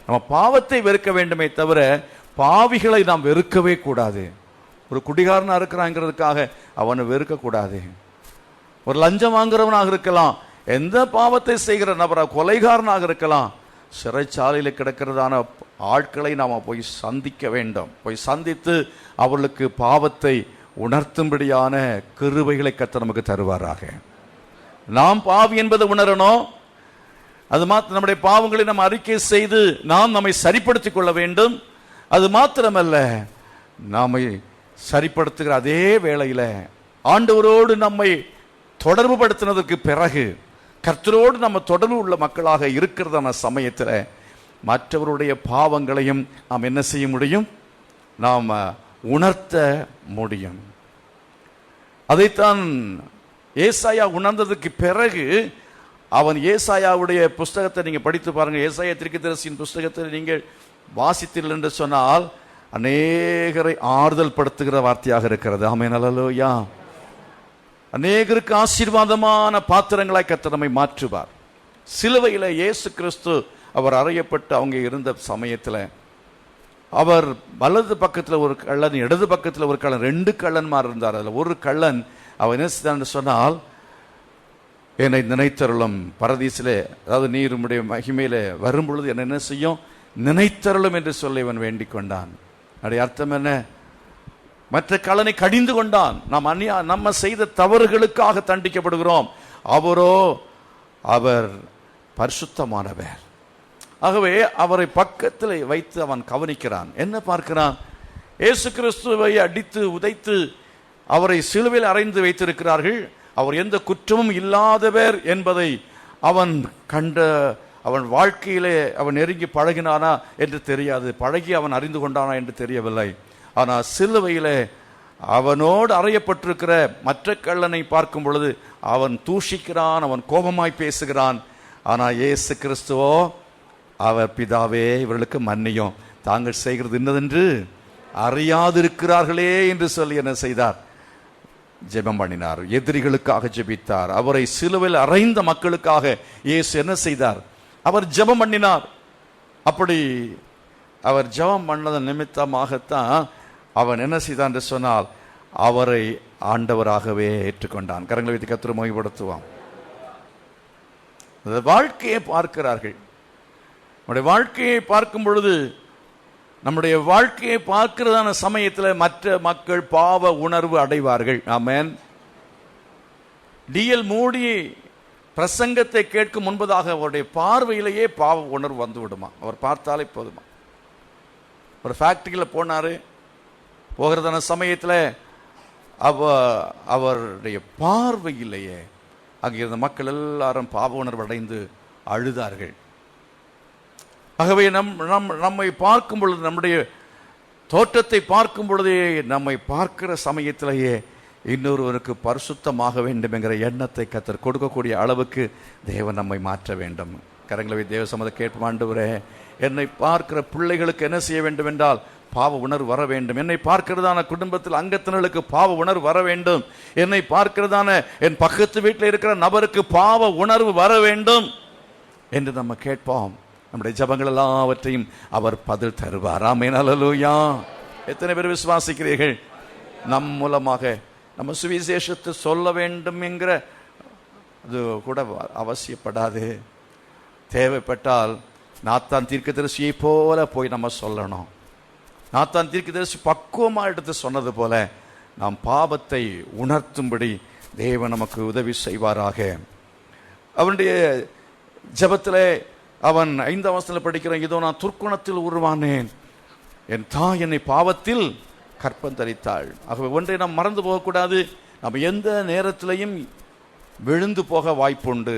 நம்ம பாவத்தை வெறுக்க வேண்டுமே தவிர பாவிகளை நாம் வெறுக்கவே கூடாது. ஒரு குடிகாரனா இருக்கிறாங்கிறதுக்காக அவனை வெறுக்கக்கூடாது. ஒரு லஞ்சம் வாங்குறவனாக இருக்கலாம், எந்த பாவத்தை செய்கிற நபராக, கொலைகாரனாக இருக்கலாம், சிறைச்சாலையில் கிடக்கிறதான ஆட்களை நாம் போய் சந்திக்க வேண்டும். போய் சந்தித்து அவர்களுக்கு பாவத்தை உணர்த்தும்படியான கிருபைகளை கர்த்தர் நமக்கு தருவாராக. நாம் பாவி என்பதை உணரணும். அது மாத்திரம் நம்முடைய பாவங்களை நாம் அறிக்கை செய்து நாம் நம்மை சரிப்படுத்திக் கொள்ள வேண்டும். அது மாத்திரமல்ல, நாமை சரிப்படுத்துகிற அதே வேளையில் ஆண்டவரோடு நம்மை தொடர்பு படுத்தினதற்கு பிறகு, கர்த்தரோடு நம்ம தொடர்பு உள்ள மக்களாக இருக்கிறதான சமயத்தில் மற்றவருடைய பாவங்களையும் நாம் என்ன செய்ய முடியும்? நாம் உணர்த்த முடியும். அதைத்தான் ஏசாயா உணர்ந்ததுக்கு பிறகு அவன் ஏசாயாவுடைய புஸ்தகத்தை நீங்க படித்து பாருங்க. ஏசாயா தீர்க்கதரிசியின் புஸ்தகத்தை நீங்கள் வாசித்தீர்கள் என்று சொன்னால் அநேகரை ஆறுதல் படுத்துகிற வார்த்தையாக இருக்கிறது. ஆமென், அல்லேலூயா. அநேகருக்கு ஆசீர்வாதமான பாத்திரங்களாய் கர்த்தர் நம்மை மாற்றுவார். சிலுவையில் இயேசு கிறிஸ்து அவர் அறையப்பட்டு அவங்க இருந்த சமயத்தில் அவர் வலது பக்கத்தில் ஒரு கள்ளன், இடது பக்கத்தில் ஒரு கள்ளன், 2 கள்ளன்மார் இருந்தார். அதில் ஒரு கள்ளன் அவன் என்ன செய்தான் சொன்னால், என்னை நினைத்தருளும் பரதீசிலே, அதாவது நீர் உம்முடைய மகிமையிலே வரும் பொழுது என்ன என்ன செய்யும், நினைத்தருளும் என்று சொல்லி இவன் வேண்டிக் கொண்டான். அதனுடைய அர்த்தம் என்ன? மற்ற கள்ளனை கடிந்து கொண்டான். நம்ம செய்த தவறுகளுக்காக தண்டிக்கப்படுகிறோம். அவர் பரிசுத்தமானவர். ஆகவே அவரை பக்கத்தில் வைத்து அவன் கவனிக்கிறான். என்ன பார்க்கிறான்? இயேசு கிறிஸ்துவை அடித்து உதைத்து அவரை சிலுவையில் அறைந்து வைத்திருக்கிறார்கள். அவர் எந்த குற்றமும் இல்லாதவர் என்பதை அவன் கண்ட. அவன் வாழ்க்கையிலே அவன் நெருங்கி பழகினானா என்று தெரியாது, பழகி அவன் அறிந்து கொண்டானா என்று தெரியவில்லை. ஆனால் சிலுவையிலே அவனோடு அறையப்பட்டிருக்கிற மற்ற கள்ளனை பார்க்கும் பொழுது அவன் தூஷிக்கிறான், அவன் கோபமாய் பேசுகிறான். ஆனால் இயேசு கிறிஸ்துவோ அவர் பிதாவே இவர்களுக்கு மன்னியும், தாங்கள் செய்கிறது இன்னதென்று அறியாதிருக்கிறார்களே என்று சொல்லி என்ன செய்தார்? ஜெபம் பண்ணினார். எதிரிகளுக்காக ஜெபித்தார். அவரை சிலுவையில் அறைந்த மக்களுக்காக இயேசு என்ன செய்தார்? அவர் ஜெபம் பண்ணினார். அப்படி அவர் ஜெபம் பண்ணதன் நிமித்தமாகத்தான் அவன் என்ன செய்தான் என்று சொன்னால் அவரை ஆண்டவராகவே ஏற்றுக்கொண்டான். கரங்களை வைத்து கர்த்தரை மகிமைப்படுத்துவான். வாழ்க்கையை பார்க்கிறார்கள். நம்முடைய வாழ்க்கையை பார்க்கும் பொழுது, நம்முடைய வாழ்க்கையை பார்க்கிறதான சமயத்தில் மற்ற மக்கள் பாவ உணர்வு அடைவார்கள். ஆமென். டிஎல் மூடி பிரசங்கத்தை கேட்கும் முன்பதாக அவருடைய பார்வையிலேயே பாவ உணர்வு வந்து விடுமா. அவர் பார்த்தாலே போதுமா. ஒரு ஃபேக்டரியில் போனாரு. போகிறதான சமயத்தில் அவருடைய பார்வையிலேயே அங்கே இருந்த மக்கள் எல்லாரும் பாவ உணர்வு அடைந்து அழுதார்கள். ஆகவே நம்மை பார்க்கும் பொழுது, நம்முடைய தோற்றத்தை பார்க்கும் பொழுதே, நம்மை பார்க்கிற சமயத்திலேயே இன்னொருவருக்கு பரிசுத்தமாக வேண்டும் என்கிற எண்ணத்தை கர்த்தர் கொடுக்கக்கூடிய அளவுக்கு தேவன் நம்மை மாற்ற வேண்டும். கரங்களை தேவ சம்மத கேட்ப ஆண்டவரே, என்னை பார்க்கிற பிள்ளைகளுக்கு என்ன செய்ய வேண்டும் என்றால் பாவ உணர்வு வர வேண்டும். என்னை பார்க்கிறதான குடும்பத்தில் அங்கத்தினர்களுக்கு பாவ உணர்வு வர வேண்டும். என்னை பார்க்கிறதான என் பக்கத்து வீட்டில் இருக்கிற நபருக்கு பாவ உணர்வு வர வேண்டும் என்று நம்ம கேட்போம். நம்முடைய ஜபங்கள் எல்லாவற்றையும் அவர் பதில் தருவார். ஆமென், அல்லேலூயா. எத்தனை பேர் விசுவாசிக்கிறீர்கள்? நம் மூலமாக நம்ம சுவிசேஷத்தை சொல்ல வேண்டும் என்கிற அது கூட அவசியப்படாது. தேவைப்பட்டால் நாத்தான் தீர்க்கதரிசியை போல போய் நம்ம சொல்லணும். நாத்தான் தீர்க்கதரிசி பக்குவமாக எடுத்து சொன்னது போல நாம் பாவத்தை உணர்த்தும்படி தேவன் நமக்கு உதவி செய்வாராக. அவனுடைய ஜபத்தில் அவன் 5ஆம் வசனத்தில் படிக்கிறான், இதோ நான் துர்க்குணத்தில் உருவானேன், என் தாய் என்னை பாவத்தில் கற்பந்தரித்தாள். ஆகவே ஒன்றை நாம் மறந்து போகக்கூடாது. நம்ம எந்த நேரத்திலையும் விழுந்து போக வாய்ப்புண்டு.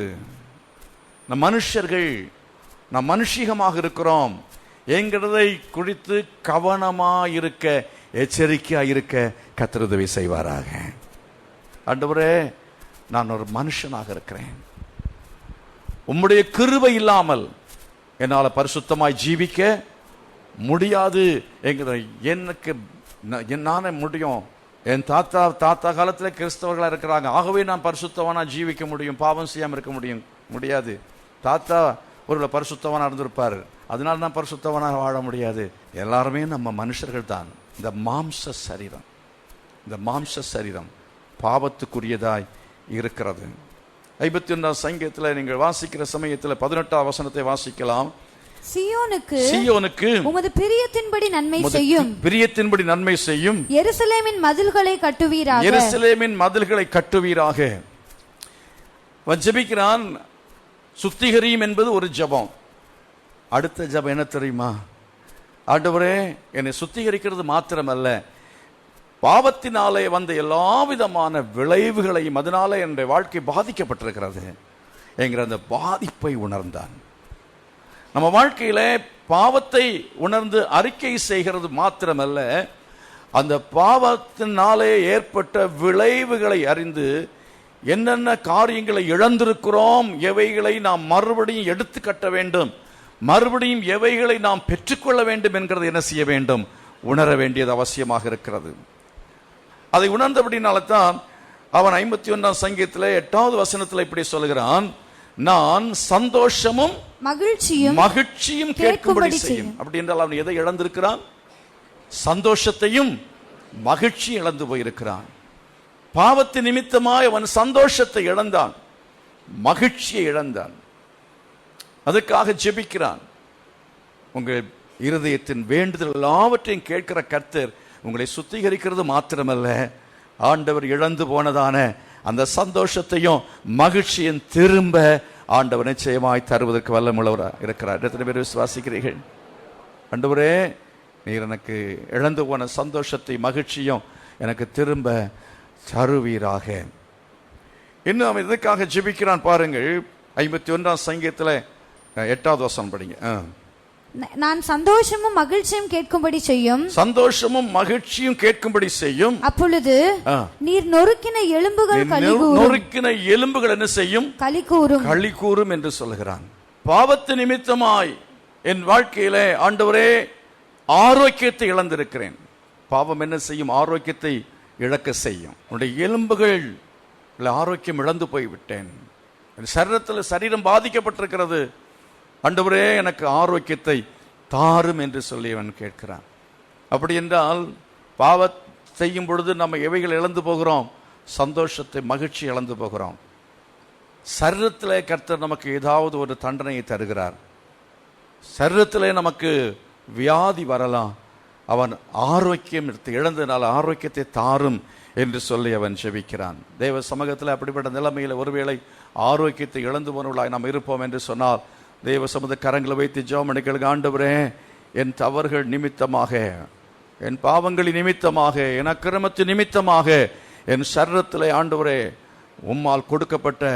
நம் மனுஷர்கள், நம் மனுஷிகமாக இருக்கிறோம் என்கிறதை குறித்து கவனமாக இருக்க, எச்சரிக்கையாக இருக்க கர்த்தர் உதவி செய்வாராக. ஆண்டவரே, நான் ஒரு மனுஷனாக இருக்கிறேன், உம்முடைய கிருபை இல்லாமல் என்னால் பரிசுத்தமாய் ஜீவிக்க முடியாது என்கிற எனக்கு நானே முடியும். என் தாத்தா காலத்தில் கிறிஸ்தவர்களாக இருக்கிறாங்க, ஆகவே நான் பரிசுத்தவானா ஜீவிக்க முடியும், பாவம் செய்யாமல் இருக்க முடியாது. தாத்தா ஒரு பரிசுத்தவானா இருந்திருப்பார், அதனால தான் பரிசுத்தவனாக வாழ முடியாது. எல்லாருமே நம்ம மனுஷர்கள் தான். இந்த மாம்ச சரீரம் பாவத்துக்குரியதாய் இருக்கிறது. 51ஆம் சங்கீதத்தில் நீங்கள் வாசிக்கிற சமயத்தில் 18ஆம் வசனத்தை வாசிக்கலாம். சீயோனுக்கு உமது பிரியத்தின்படி நன்மை செய்யும், பிரியத்தின்படி நன்மை செய்யும். எருசலேமின் மதில்களை கட்டுவீராக, எருசலேமின் மதில்களை கட்டுவீராக. அவன் ஜெபிக்கிறான். சுத்திகரியும் என்பது ஒரு ஜெபம். அடுத்த ஜெபம் என்ன தெரியுமா? ஆண்டவரே, என்னை சுத்திகரிக்கிறது மாத்திரமல்ல, பாவத்தினாலே வந்த எல்லா விதமான விளைவுகளையும், அதனால என்னுடைய வாழ்க்கை பாதிக்கப்பட்டிருக்கிறது என்கிற அந்த பாதிப்பை உணர்ந்தான். நம்ம வாழ்க்கையில பாவத்தை உணர்ந்து அறிக்கை செய்கிறது மாத்திரமல்ல, அந்த பாவத்தினாலே ஏற்பட்ட விளைவுகளை அறிந்து என்னென்ன காரியங்களை இழந்திருக்கிறோம், எவைகளை நாம் மறுபடியும் எடுத்து கட்ட வேண்டும், மறுபடியும் எவைகளை நாம் பெற்றுக்கொள்ள வேண்டும் என்கிறது என்ன செய்ய வேண்டும்? உணர வேண்டியது அவசியமாக இருக்கிறது. அதை உணர்ந்தபடினால தான் அவன் 51ஆம் சங்கீதத்தில் 8வது வசனத்தில் இப்படி சொல்கிறான், நான் சந்தோஷமும் மகிழ்ச்சியும் கேட்கும்படி செய்யும். அப்படி என்றால் அவன் எதை இழந்திருக்கிறான்? சந்தோஷத்தையும் மகிழ்ச்சி இழந்து போயிருக்கிறான். பாவத்தின் நிமித்தமாய் அவன் சந்தோஷத்தை இழந்தான், மகிழ்ச்சியை இழந்தான். அதுக்காக ஜெபிக்கிறான். உங்கள் இருதயத்தின் வேண்டுதல் எல்லாவற்றையும் கேட்கிற கர்த்தர் உங்களை சுத்திகரிக்கிறது மாத்திரமல்ல, ஆண்டவர் இழந்து போனதான அந்த சந்தோஷத்தையும் மகிழ்ச்சியும் திரும்ப ஆண்டவர் நிச்சயமாய் தருவதற்கு வல்லமுள்ளவராக இருக்கிறார். எத்தனை பேர் விசுவாசிக்கிறீர்கள்? ஆண்டவரே, நீர் எனக்கு இழந்து போன சந்தோஷத்தை மகிழ்ச்சியும் எனக்கு திரும்ப தருவீராக. இன்னும் அவன் இதற்காக ஜெபிக்கிறான் பாருங்கள். 51ஆம் சங்கீதத்தில் 8வது வசனம் படிங்க. நான் சந்தோஷமும் மகிழ்ச்சியும் கேட்கும்படி செய்யும், சந்தோஷமும் மகிழ்ச்சியும் கேட்கும்படி செய்யும். அப்பொழுது நீர் நொறுக்கின எலும்புகள் என்ன செய்யும்? களி கூறும் என்று சொல்கிறான். பாவத்து நிமித்தமாய் என் வாழ்க்கையிலே ஆண்டவரே ஆரோக்கியத்தை இழந்திருக்கிறேன். பாவம் என்ன செய்யும்? ஆரோக்கியத்தை இழக்க செய்யும். உன்னுடைய எலும்புகள் ஆரோக்கியம் இழந்து போய்விட்டேன், சரீரம் பாதிக்கப்பட்டிருக்கிறது, ஆண்டவரே எனக்கு ஆரோக்கியத்தை தாரும் என்று சொல்லி அவன் கேட்கிறான். அப்படி என்றால் பாவம் செய்யும் பொழுது நம்ம எவைகள் இழந்து போகிறோம்? சந்தோஷத்தை, மகிழ்ச்சி இழந்து போகிறோம். சரீரத்திலே கர்த்தர் நமக்கு ஏதாவது ஒரு தண்டனையை தருகிறார், சரீரத்திலே நமக்கு வியாதி வரலாம், அவன் ஆரோக்கியம் இழந்ததுனால ஆரோக்கியத்தை தாரும் என்று சொல்லி அவன் ஜெபிக்கிறான். தேவ சமூகத்தில் அப்படிப்பட்ட நிலைமையில் ஒருவேளை ஆரோக்கியத்தை இழந்து போனவர்களாய் நாம் இருப்போம் என்று சொன்னால் தேவ சமூக கரங்களை வைத்து ஜெபம் பண்ணிக்கொள்ளுங்க. ஆண்டவரே, என் தவறுகள் நிமித்தமாக, என் பாவங்களின் நிமித்தமாக, என் அக்கிரமத்தின் நிமித்தமாக என் சரீரத்திலே ஆண்டவரே உம்மால் கொடுக்கப்பட்ட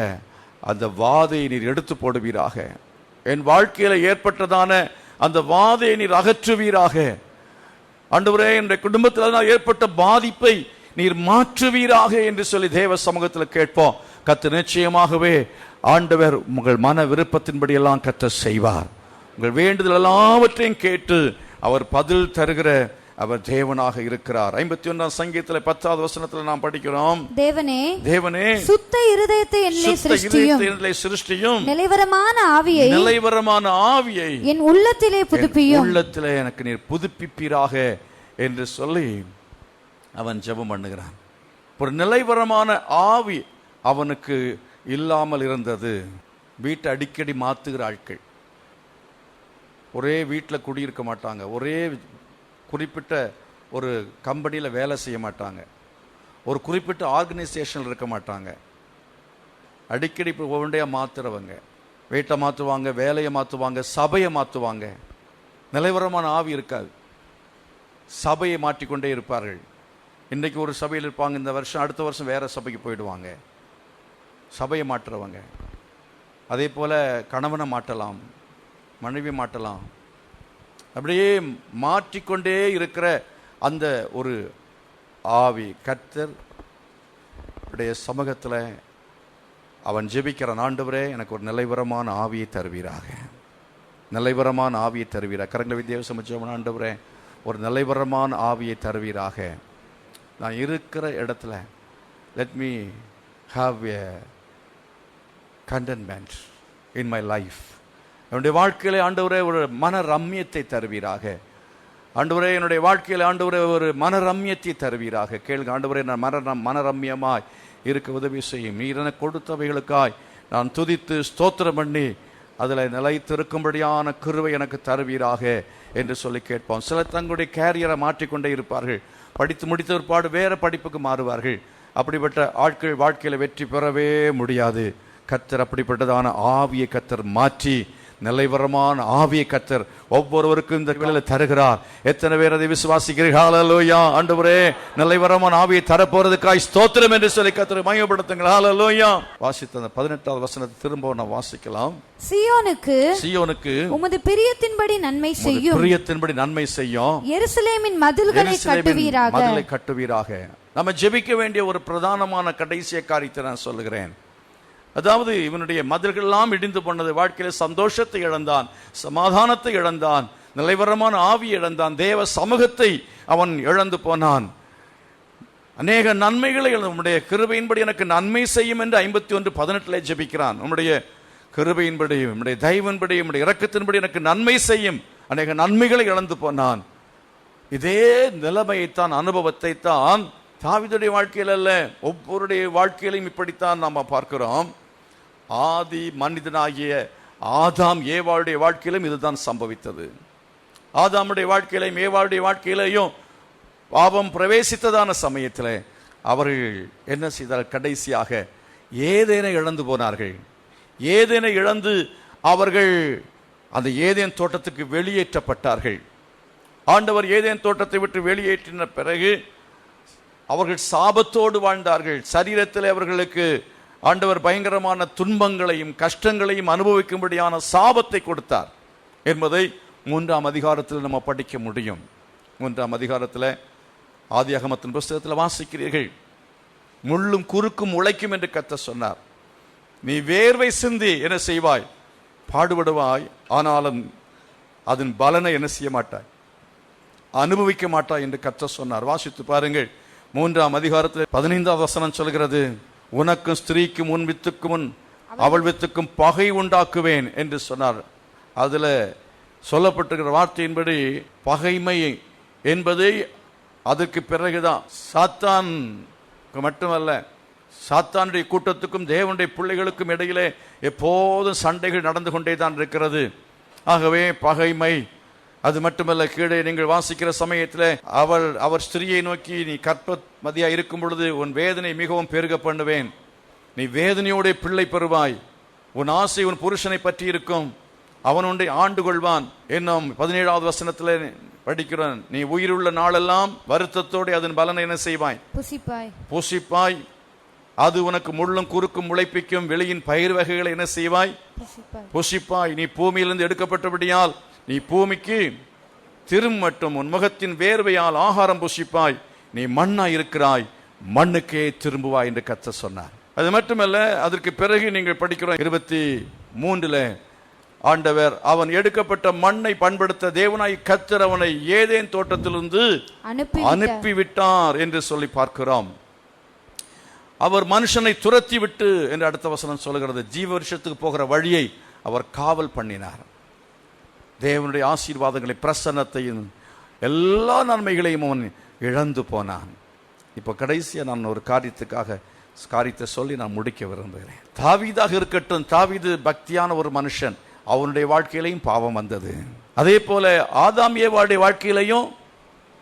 அந்த வாதையை நீர் எடுத்து போடுவீராக. என் வாழ்க்கையில ஏற்பட்டதான அந்த வாதையை நீர் அகற்றுவீராக. ஆண்டவரே, என் குடும்பத்தில் ஏற்பட்ட பாதிப்பை நீர் மாற்றுவீராக என்று சொல்லி தேவ சமூகத்தில் கேட்போம். கர்த்தர் நிச்சயமாகவே ஆண்டவர் உங்கள் மன விருப்பத்தின்படி எல்லாம் கர்த்தர் செய்வார். உங்கள் வேண்டுதல் எல்லாவற்றையும் கேட்டு அவர் பதில் தருகிற அவர் தேவனாக இருக்கிறார். 51ஆம் சங்கீதத்தில் 10வது வசனத்தில் நாம் படிக்கிறோம், தேவனே சுத்த இருதயத்தை என்னிலே சிருஷ்டியும், நிலைவரமான ஆவியை என் உள்ளத்திலே புதுப்பியும், உள்ளத்திலே எனக்கு நீர் புதுப்பிப்பீராக என்று சொல்லி அவன் ஜெபம் பண்ணுகிறான். ஒரு நிலைவரமான ஆவி அவனுக்கு இல்லாமல் இருந்தது. வீட்டை அடிக்கடி மாத்துகிற ஆட்கள், ஒரே வீட்டில் குடியிருக்க மாட்டாங்க, ஒரே குறிப்பிட்ட ஒரு கம்பெனியில் வேலை செய்ய மாட்டாங்க, ஒரு குறிப்பிட்ட ஆர்கனைசேஷனில் இருக்க மாட்டாங்க, அடிக்கடி இப்போ ஒவ்வொன்றையாக மாற்றுறவங்க, வீட்டை மாற்றுவாங்க, வேலையை மாற்றுவாங்க, சபையை மாற்றுவாங்க. நிலைவரமான ஆவி இருக்காது, சபையை மாற்றிக்கொண்டே இருப்பார்கள். இன்றைக்கு ஒரு சபையில் இருப்பாங்க, இந்த வருஷம் அடுத்த வருஷம் வேற சபைக்கு போயிடுவாங்க, சபையை மாற்றுறவங்க. அதே போல் கணவனை மாற்றலாம், மனைவி மாற்றலாம், அப்படியே மாற்றிக்கொண்டே இருக்கிற அந்த ஒரு ஆவி. கர்த்தர் உடைய சமூகத்தில் அவன் ஜெபிக்கிறான், ஆண்டவரே எனக்கு ஒரு நிலைவரமான ஆவியை தருவீராக, நிலைவரமான ஆவியை தருவீராக. கரங்களை வித்தியாசம் சமைச்சவன், ஆண்டவரே ஒரு நிலைவரமான ஆவியை தருவீராக. நான் இருக்கிற இடத்துல let me have a contentment in my life. என்னுடைய வாழ்க்கையிலே ஆண்டவரே ஒரு மன ரம்யத்தை தருவீராக. ஆண்டவரே என்னுடைய வாழ்க்கையில் ஆண்டவரே ஒரு மன ரம்யத்தை தருவீராக. கேளுங்க ஆண்டவரே, நான் மனரம்யமாய் இருக்க உதவி செய்யும். நீர் எனக்கு கொடுத்தவைகளுக்காய் நான் துதித்து ஸ்தோத்திரம் பண்ணி அதில் நிலைத்திருக்கும்படியான கிருபை எனக்கு தருவீராக என்று சொல்லி கேட்போம். சிலர் தங்களுடைய கேரியரை மாற்றிக்கொண்டே இருப்பார்கள். படித்து முடித்த பிற்பாடு வேற படிப்புக்கு மாறுவார்கள். அப்படிப்பட்ட ஆட்கள் வாழ்க்கையில் வெற்றி பெறவே முடியாது. கர்த்தர் அப்படிப்பட்டதான ஆவியை கர்த்தர் மாற்றி நிலைவரமான ஆவியை கர்த்தர் ஒவ்வொருவருக்கும் இந்த வேளையில் தருகிறார். எத்தனை பேர் அதை விசுவாசிக்கிறீர்கள்? ஹல்லேலூயா. ஆண்டவரே, நிலைவரமான ஆவியை தரப்போறதுக்காய் ஸ்தோத்திரம் என்று சொல்லி கர்த்தரை மகிமைப்படுத்துங்கள். ஹல்லேலூயா. வாசித்த அந்த 18வது வசனத்தை திரும்ப நான் வாசிக்கலாம். சீயோனுக்கு உமது பிரியத்தின்படி நன்மை செய்யும், பிரியத்தின்படி நன்மை செய்யும். எருசலேமின் மதில்களை கட்டுவீராக. நம்ம ஜெபிக்க வேண்டிய ஒரு பிரதானமான கடைசிய காரியத்தை நான் சொல்லுகிறேன். அதாவது இவனுடைய மதில்கள் எல்லாம் இடிந்து போனது. வாழ்க்கையில் சந்தோஷத்தை இழந்தான், சமாதானத்தை இழந்தான், நிலைவரமான ஆவி இழந்தான், தேவ சமூகத்தை அவன் இழந்து போனான். அநேக நன்மைகளை நம்முடைய கிருபையின்படி எனக்கு நன்மை செய்யும் என்று 51:18 ஜெபிக்கிறான். நம்முடைய கிருபையின்படி, நம்முடைய தயவின்படி, நம்முடைய இரக்கத்தின்படி எனக்கு நன்மை செய்யும். அநேக நன்மைகளை இழந்து போனான். இதே நிலைமையைத்தான், அனுபவத்தை தான் தாவீதுடைய வாழ்க்கையில் அல்ல, ஒவ்வொருடைய வாழ்க்கையிலும் இப்படித்தான் நாம் பார்க்கிறோம். ஆதி மனிதனாகிய ஆதாம் ஏவாளுடைய வாழ்க்கையிலும் இதுதான் சம்பவித்தது. ஆதாமுடைய வாழ்க்கையிலும் ஏவாளுடைய வாழ்க்கையிலையும் பாவம் பிரவேசித்ததான சமயத்தில் அவர்கள் என்ன செய்தார்கள்? கடைசியாக ஏதேனை இழந்து போனார்கள். ஏதேனை இழந்து அவர்கள் அந்த ஏதேன் தோட்டத்துக்கு வெளியேற்றப்பட்டார்கள். ஆண்டவர் ஏதேன் தோட்டத்தை விட்டு வெளியேற்றின பிறகு அவர்கள் சாபத்தோடு வாழ்ந்தார்கள். சரீரத்தில் அவர்களுக்கு ஆண்டவர் பயங்கரமான துன்பங்களையும் கஷ்டங்களையும் அனுபவிக்கும்படியான சாபத்தை கொடுத்தார் என்பதை 3ஆம் அதிகாரத்தில் நம்ம படிக்க முடியும். 3ஆம் அதிகாரத்தில் ஆதியாகமத்தின் புஸ்தகத்தில் வாசிக்கிறீர்கள். முள்ளும் குறுக்கும் உழைக்கும் என்று கர்த்தர் சொன்னார். நீ வேர்வை சிந்தி என்ன செய்வாய்? பாடுபடுவாய். ஆனாலும் அதன் பலனை என்ன செய்ய மாட்டாய்? அனுபவிக்க மாட்டாய் என்று கர்த்தர் சொன்னார். வாசித்து பாருங்கள். 3ஆம் அதிகாரத்தில் 15வது வசனம் சொல்கிறது, உனக்கும் ஸ்திரீக்கும் உன் வித்துக்கும் முன் அவள் வித்துக்கும் பகை உண்டாக்குவேன் என்று சொன்னார். அதுல சொல்லப்பட்டிருக்கிற வார்த்தையின்படி பகைமை என்பது அதற்கு பிறகுதான். சாத்தான் மட்டுமல்ல, சாத்தானுடைய கூட்டத்துக்கும் தேவனுடைய பிள்ளைகளுக்கும் இடையிலே எப்போதும் சண்டைகள் நடந்து கொண்டே தான் இருக்கிறது. ஆகவே பகைமை. அது மட்டுமல்ல, கீழே நீங்கள் வாசிக்கிற சமயத்தில் அவர் ஸ்திரியை நோக்கி, நீ கர்ப்பமதியா இருக்கும் பொழுது உன் வேதனை மிகவும் பெருக பண்ணுவேன், நீ வேதனையோட பிள்ளை பெறுவாய், உன் ஆசை உன் புருஷனை பற்றி இருக்கும், அவன் ஒன்றை ஆண்டு கொள்வான். இன்னும் 17வது வசனத்தில் படிக்கிறோம், நீ உயிருள்ள நாளெல்லாம் வருத்தத்தோடு அதன் பலனை என்ன செய்வாய்? புசிப்பாய். அது உனக்கு முள்ளும் குறுக்கும் முளைப்பிக்கும் வெளியின் பயிர் வகைகளை என்ன செய்வாய்? புசிப்பாய். நீ பூமியிலிருந்து எடுக்கப்பட்டபடியால் நீ பூமிக்கு திரும்பட்டும், உன் முகத்தின் வேர்வையால் ஆகாரம் புசிப்பாய், நீ மண்ணா இருக்கிறாய், மண்ணுக்கே திரும்புவாய் என்று கர்த்தர் சொன்னார். அது மட்டுமல்ல, அதற்கு பிறகு நீங்கள் படிக்கிறோம் 23ல் ஆண்டவர் அவன் எடுக்கப்பட்ட மண்ணை பண்படுத்த தேவனாய் கர்த்தர் அவனை ஏதேன் தோட்டத்திலிருந்து அனுப்பிவிட்டார் என்று சொல்லி பார்க்கிறோம். அவர் மனுஷனை துரத்தி விட்டு என்று அடுத்த வசனம் சொல்கிறது, ஜீவ வருஷத்துக்கு போகிற வழியை அவர் காவல் பண்ணினார். தேவனுடைய ஆசீர்வாதங்களை, பிரசன்னத்தையும் எல்லா நன்மைகளையும் அவன் இழந்து போனான். இப்போ கடைசியா நான் ஒரு காரியத்தை சொல்லி நான் முடிக்க விரும்புகிறேன். தாவீதாக இருக்கட்டும், தாவீது பக்தியான ஒரு மனுஷன், அவனுடைய வாழ்க்கையிலையும் பாவம் வந்தது. அதே போல ஆதாம் ஏவாளுடைய வாழ்க்கையிலையும்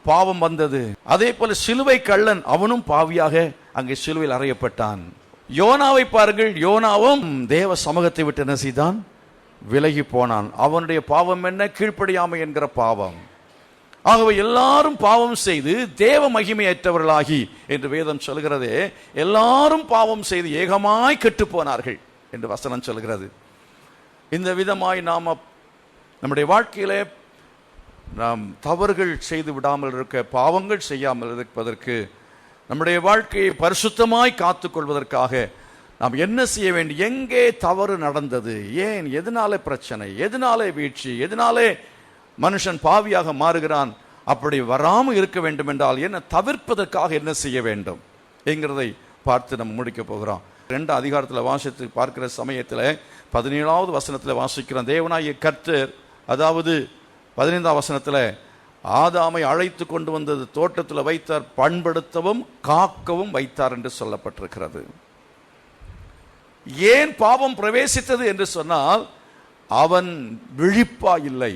பாவம் வந்தது. அதே போல சிலுவை கள்ளன், அவனும் பாவியாக அங்கே சிலுவையில் அறையப்பட்டான். யோனாவை பாருங்கள், யோனாவும் தேவ சமூகத்தை விட்டு என்ன செய்தான்? விலகி போனான். அவனுடைய பாவம் என்ன? கீழ்ப்படியாமை என்கிற பாவம். ஆகவே எல்லாரும் பாவம் செய்து தேவ மகிமையற்றவர்களாகி என்று வேதம் சொல்கிறதே, எல்லாரும் பாவம் செய்து ஏகமாய் கெட்டு போனார்கள் என்று வசனம் சொல்கிறது. இந்த விதமாய் நாம் நம்முடைய வாழ்க்கையிலே நாம் தவறுகள் செய்து விடாமல் இருக்க, பாவங்கள் செய்யாமல் இருப்பதற்கு, நம்முடைய வாழ்க்கையை பரிசுத்தமாய் காத்துக்கொள்வதற்காக நாம் என்ன செய்ய வேண்டும்? எங்கே தவறு நடந்தது, ஏன், எதனாலே பிரச்சனை, எதனாலே வீழ்ச்சி, எதனாலே மனுஷன் பாவியாக மாறுகிறான், அப்படி வராமல் இருக்க வேண்டும் என்றால் என்ன தவிர்ப்பதற்காக என்ன செய்ய வேண்டும் என்கிறதை பார்த்து நம்ம முடிக்க போகிறோம். 2 அதிகாரத்தில் வாசித்து பார்க்கிற சமயத்தில் 17வது வசனத்தில் வாசிக்கிறோம், தேவனாகிய கர்த்தர், அதாவது 15ஆம் வசனத்தில் ஆதாமை அழைத்து கொண்டு வந்தது தோட்டத்தில் வைத்தார், பண்படுத்தவும் காக்கவும் வைத்தார் என்று சொல்லப்பட்டிருக்கிறது. ஏன் பாவம் பிரவேசித்தது என்று சொன்னால், அவன் விழிப்பா இல்லை,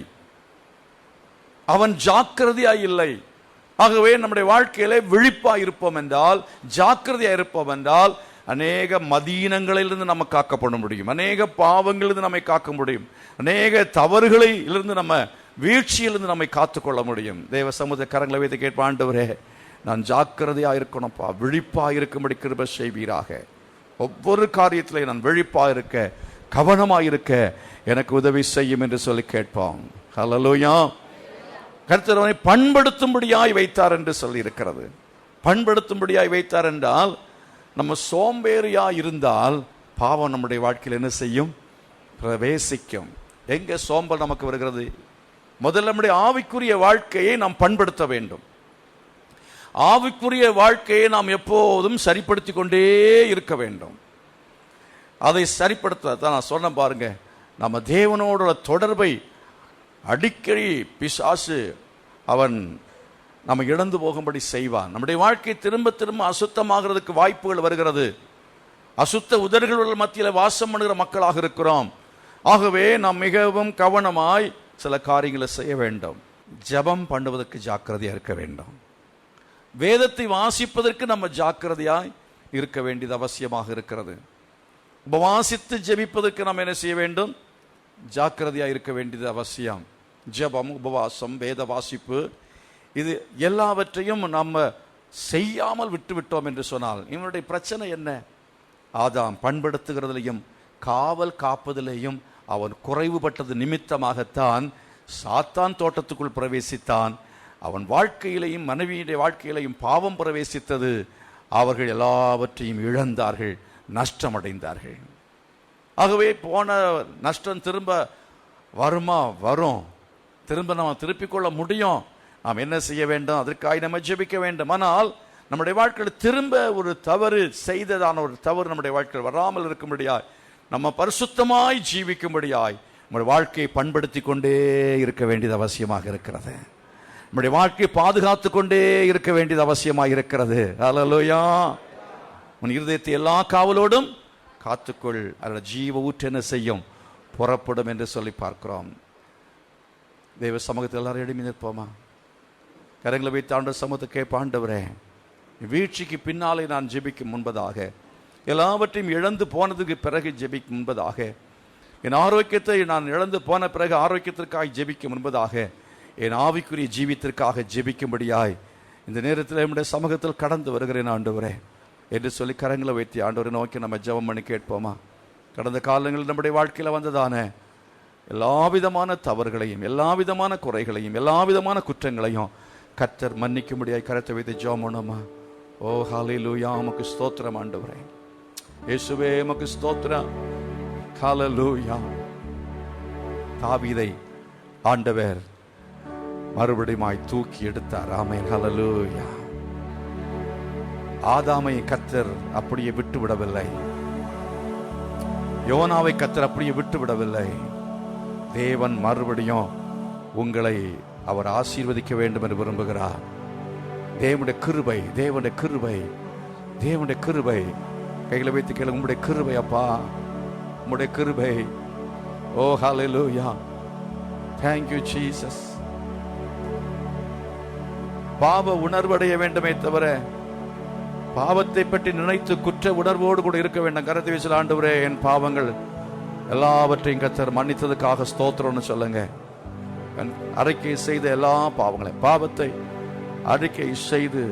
அவன் ஜாக்கிரதையா இல்லை. ஆகவே நம்முடைய வாழ்க்கையிலே விழிப்பா இருப்போம் என்றால், ஜாக்கிரதையா இருப்போம் என்றால், அநேக மதீனங்களிலிருந்து நம்ம காக்கப்பட முடியும், அநேக பாவங்களிலிருந்து நம்மை காக்க முடியும், அநேக தவறுகளிலிருந்து நம்ம வீழ்ச்சியிலிருந்து நம்மை காத்துக்கொள்ள முடியும். தேவ சமூக கரங்களை வைத்து கேட்ப, ஆண்டவரே நான் ஜாக்கிரதையா இருக்கணும்ப்பா, விழிப்பா இருக்கும்படி கிருபை செய்வீராக. ஒவ்வொரு காரியத்திலையும் நான் விழிப்பா இருக்க, கவனமா இருக்க எனக்கு உதவி செய்யும் என்று சொல்லி கேட்போம். ஹல்லேலூயா. கர்த்தர் அவனை பண்படுத்தும்படியாய் வைத்தார் என்று சொல்லி இருக்கிறது. பண்படுத்தும்படியாய் வைத்தார் என்றால், நம்ம சோம்பேறியா இருந்தால் பாவம் நம்முடைய வாழ்க்கையில் என்ன செய்யும்? பிரவேசிக்கும். எங்க சோம்பல் நமக்கு வருகிறது? முதல்ல நம்முடைய ஆவிக்குரிய வாழ்க்கையை நாம் பண்படுத்த வேண்டும். ஆவிக்குரிய வாழ்க்கையை நாம் எப்போதும் சரிப்படுத்தி கொண்டே இருக்க வேண்டும். அதை சரிப்படுத்த தான் நான் சொன்ன பாருங்க, நம்ம தேவனோட தொடர்பை அடிக்கடி பிசாசு அவன் நம்ம இழந்து போகும்படி செய்வான். நம்முடைய வாழ்க்கை திரும்ப திரும்ப அசுத்தமாகிறதுக்கு வாய்ப்புகள் வருகிறது. அசுத்த உதடுகள் மத்தியில் வாசம் பண்ணுகிற மக்களாக இருக்கிறோம். ஆகவே நாம் மிகவும் கவனமாய் சில காரியங்களை செய்ய வேண்டும். ஜெபம் பண்ணுவதற்கு ஜாக்கிரதையா இருக்க வேண்டும். வேதத்தை வாசிப்பதற்கு நம்ம ஜாக்கிரதையாய் இருக்க வேண்டியது அவசியமாக இருக்கிறது. உபவாசித்து ஜெபிப்பதற்கு நாம் என்ன செய்ய வேண்டும்? ஜாக்கிரதையா இருக்க வேண்டியது அவசியம். ஜெபம், உபவாசம், வேத வாசிப்பு, இது எல்லாவற்றையும் நம்ம செய்யாமல் விட்டுவிட்டோம் என்று சொன்னால் இவனுடைய பிரச்சனை என்ன? ஆதாம் பண்படுத்துகிறதிலையும் காவல் காப்பதிலேயும் அவன் குறைவுபட்டது நிமித்தமாகத்தான் சாத்தான் தோட்டத்துக்குள் பிரவேசித்தான். அவன் வாழ்க்கையிலையும் மனைவியுடைய வாழ்க்கையிலையும் பாவம் பிரவேசித்தது. அவர்கள் எல்லாவற்றையும் இழந்தார்கள், நஷ்டமடைந்தார்கள். ஆகவே போன நஷ்டம் திரும்ப வருமா? வரும். திரும்ப நம்ம திருப்பிக் கொள்ள முடியும். நாம் என்ன செய்ய வேண்டும்? அதற்காக நம்ம ஜெபிக்க வேண்டும். ஆனால் நம்முடைய வாழ்க்கையில் திரும்ப ஒரு தவறு செய்ததான ஒரு தவறு நம்முடைய வாழ்க்கையில் வராமல் இருக்கும்படியாய், நம்ம பரிசுத்தமாய் ஜீவிக்கும்படியாய் நம்முடைய வாழ்க்கையை பண்படுத்தி கொண்டே இருக்க வேண்டியது அவசியமாக இருக்கிறது. நம்முடைய வாழ்க்கையை பாதுகாத்து கொண்டே இருக்க வேண்டியது அவசியமாக இருக்கிறது. ஹல்லேலூயா. உன் இருதயத்தை எல்லா காவலோடும் காத்துக்கொள், அதில் ஜீவ ஊற்று என்ன செய்யும்? புறப்படும் என்று சொல்லி பார்க்கிறோம். தெய்வ சமூகத்தில் எல்லாரும் எழுப்பி நிற்போமா? கரங்களை வைத்து ஆண்டவர் சமூகத்தை கேட்ப, ஆண்டவரே வீழ்ச்சிக்கு பின்னாலே நான் ஜெபிக்கும் முன்பதாக, எல்லாவற்றையும் இழந்து போனதுக்கு பிறகு ஜெபிக்கும் முன்பதாக, என் ஆரோக்கியத்தை நான் இழந்து போன பிறகு ஆரோக்கியத்திற்காக ஜெபிக்கும் முன்பதாக, என் ஆவிக்குரிய ஜீவித்திற்காக ஜெபிக்கும்படியாய் இந்த நேரத்தில் நம்முடைய சமூகத்தில் கடந்து வருகிறேன் ஆண்டவரே என்று சொல்லி கரங்களை வைத்து ஆண்டவரை நோக்கி நம்ம ஜெபம் பண்ணி கேட்போமா? கடந்த காலங்களில் நம்முடைய வாழ்க்கையில் வந்ததான எல்லா விதமான தவறுகளையும், எல்லா விதமான குறைகளையும், எல்லா விதமான குற்றங்களையும் கர்த்தர் மன்னிக்கும்படியாய் கரத்தை வைத்து ஜெபம் பண்ணுமா? ஓ ஹல்லேலூயா. உமக்கு ஸ்தோத்திரம் ஆண்டவரே. இயேசுவே உமக்கு ஸ்தோத்திரம். ஹல்லேலூயா. தாவீதை ஆண்டவர் மறுபடியும் தூக்கி எடுத்தார். ஆமென். ஹல்லேலூயா. ஆதாமை கர்த்தர் அப்படியே விட்டு விடவில்லை. யோனாவை கர்த்தர் அப்படியே விட்டு விடவில்லை. தேவன் மறுபடியும் உங்களை அவர் ஆசீர்வதிக்க வேண்டும் என்று விரும்புகிறார். தேவனுடைய கிருபை, தேவனுடைய கிருபை, தேவனுடைய கிருபை. கைகளை வைத்து கேளு, உம்முடைய கிருபை அப்பா, உம்முடைய கிருபை. ஓ ஹல்லேலூயா. Thank you Jesus. பாவ உணர்வடைய வேண்டுமே தவிர பாவத்தை பற்றி நினைத்து குற்ற உணர்வோடு கூட இருக்க வேண்டும். கரத்தை வீசல், ஆண்டவரே என் பாவங்கள் எல்லாவற்றையும் கர்த்தர் மன்னித்ததுக்காக ஸ்தோத்திரம்னு சொல்லுங்க. அறிக்கை செய்த எல்லா பாவங்களையும், பாவத்தை அறிக்கை செய்து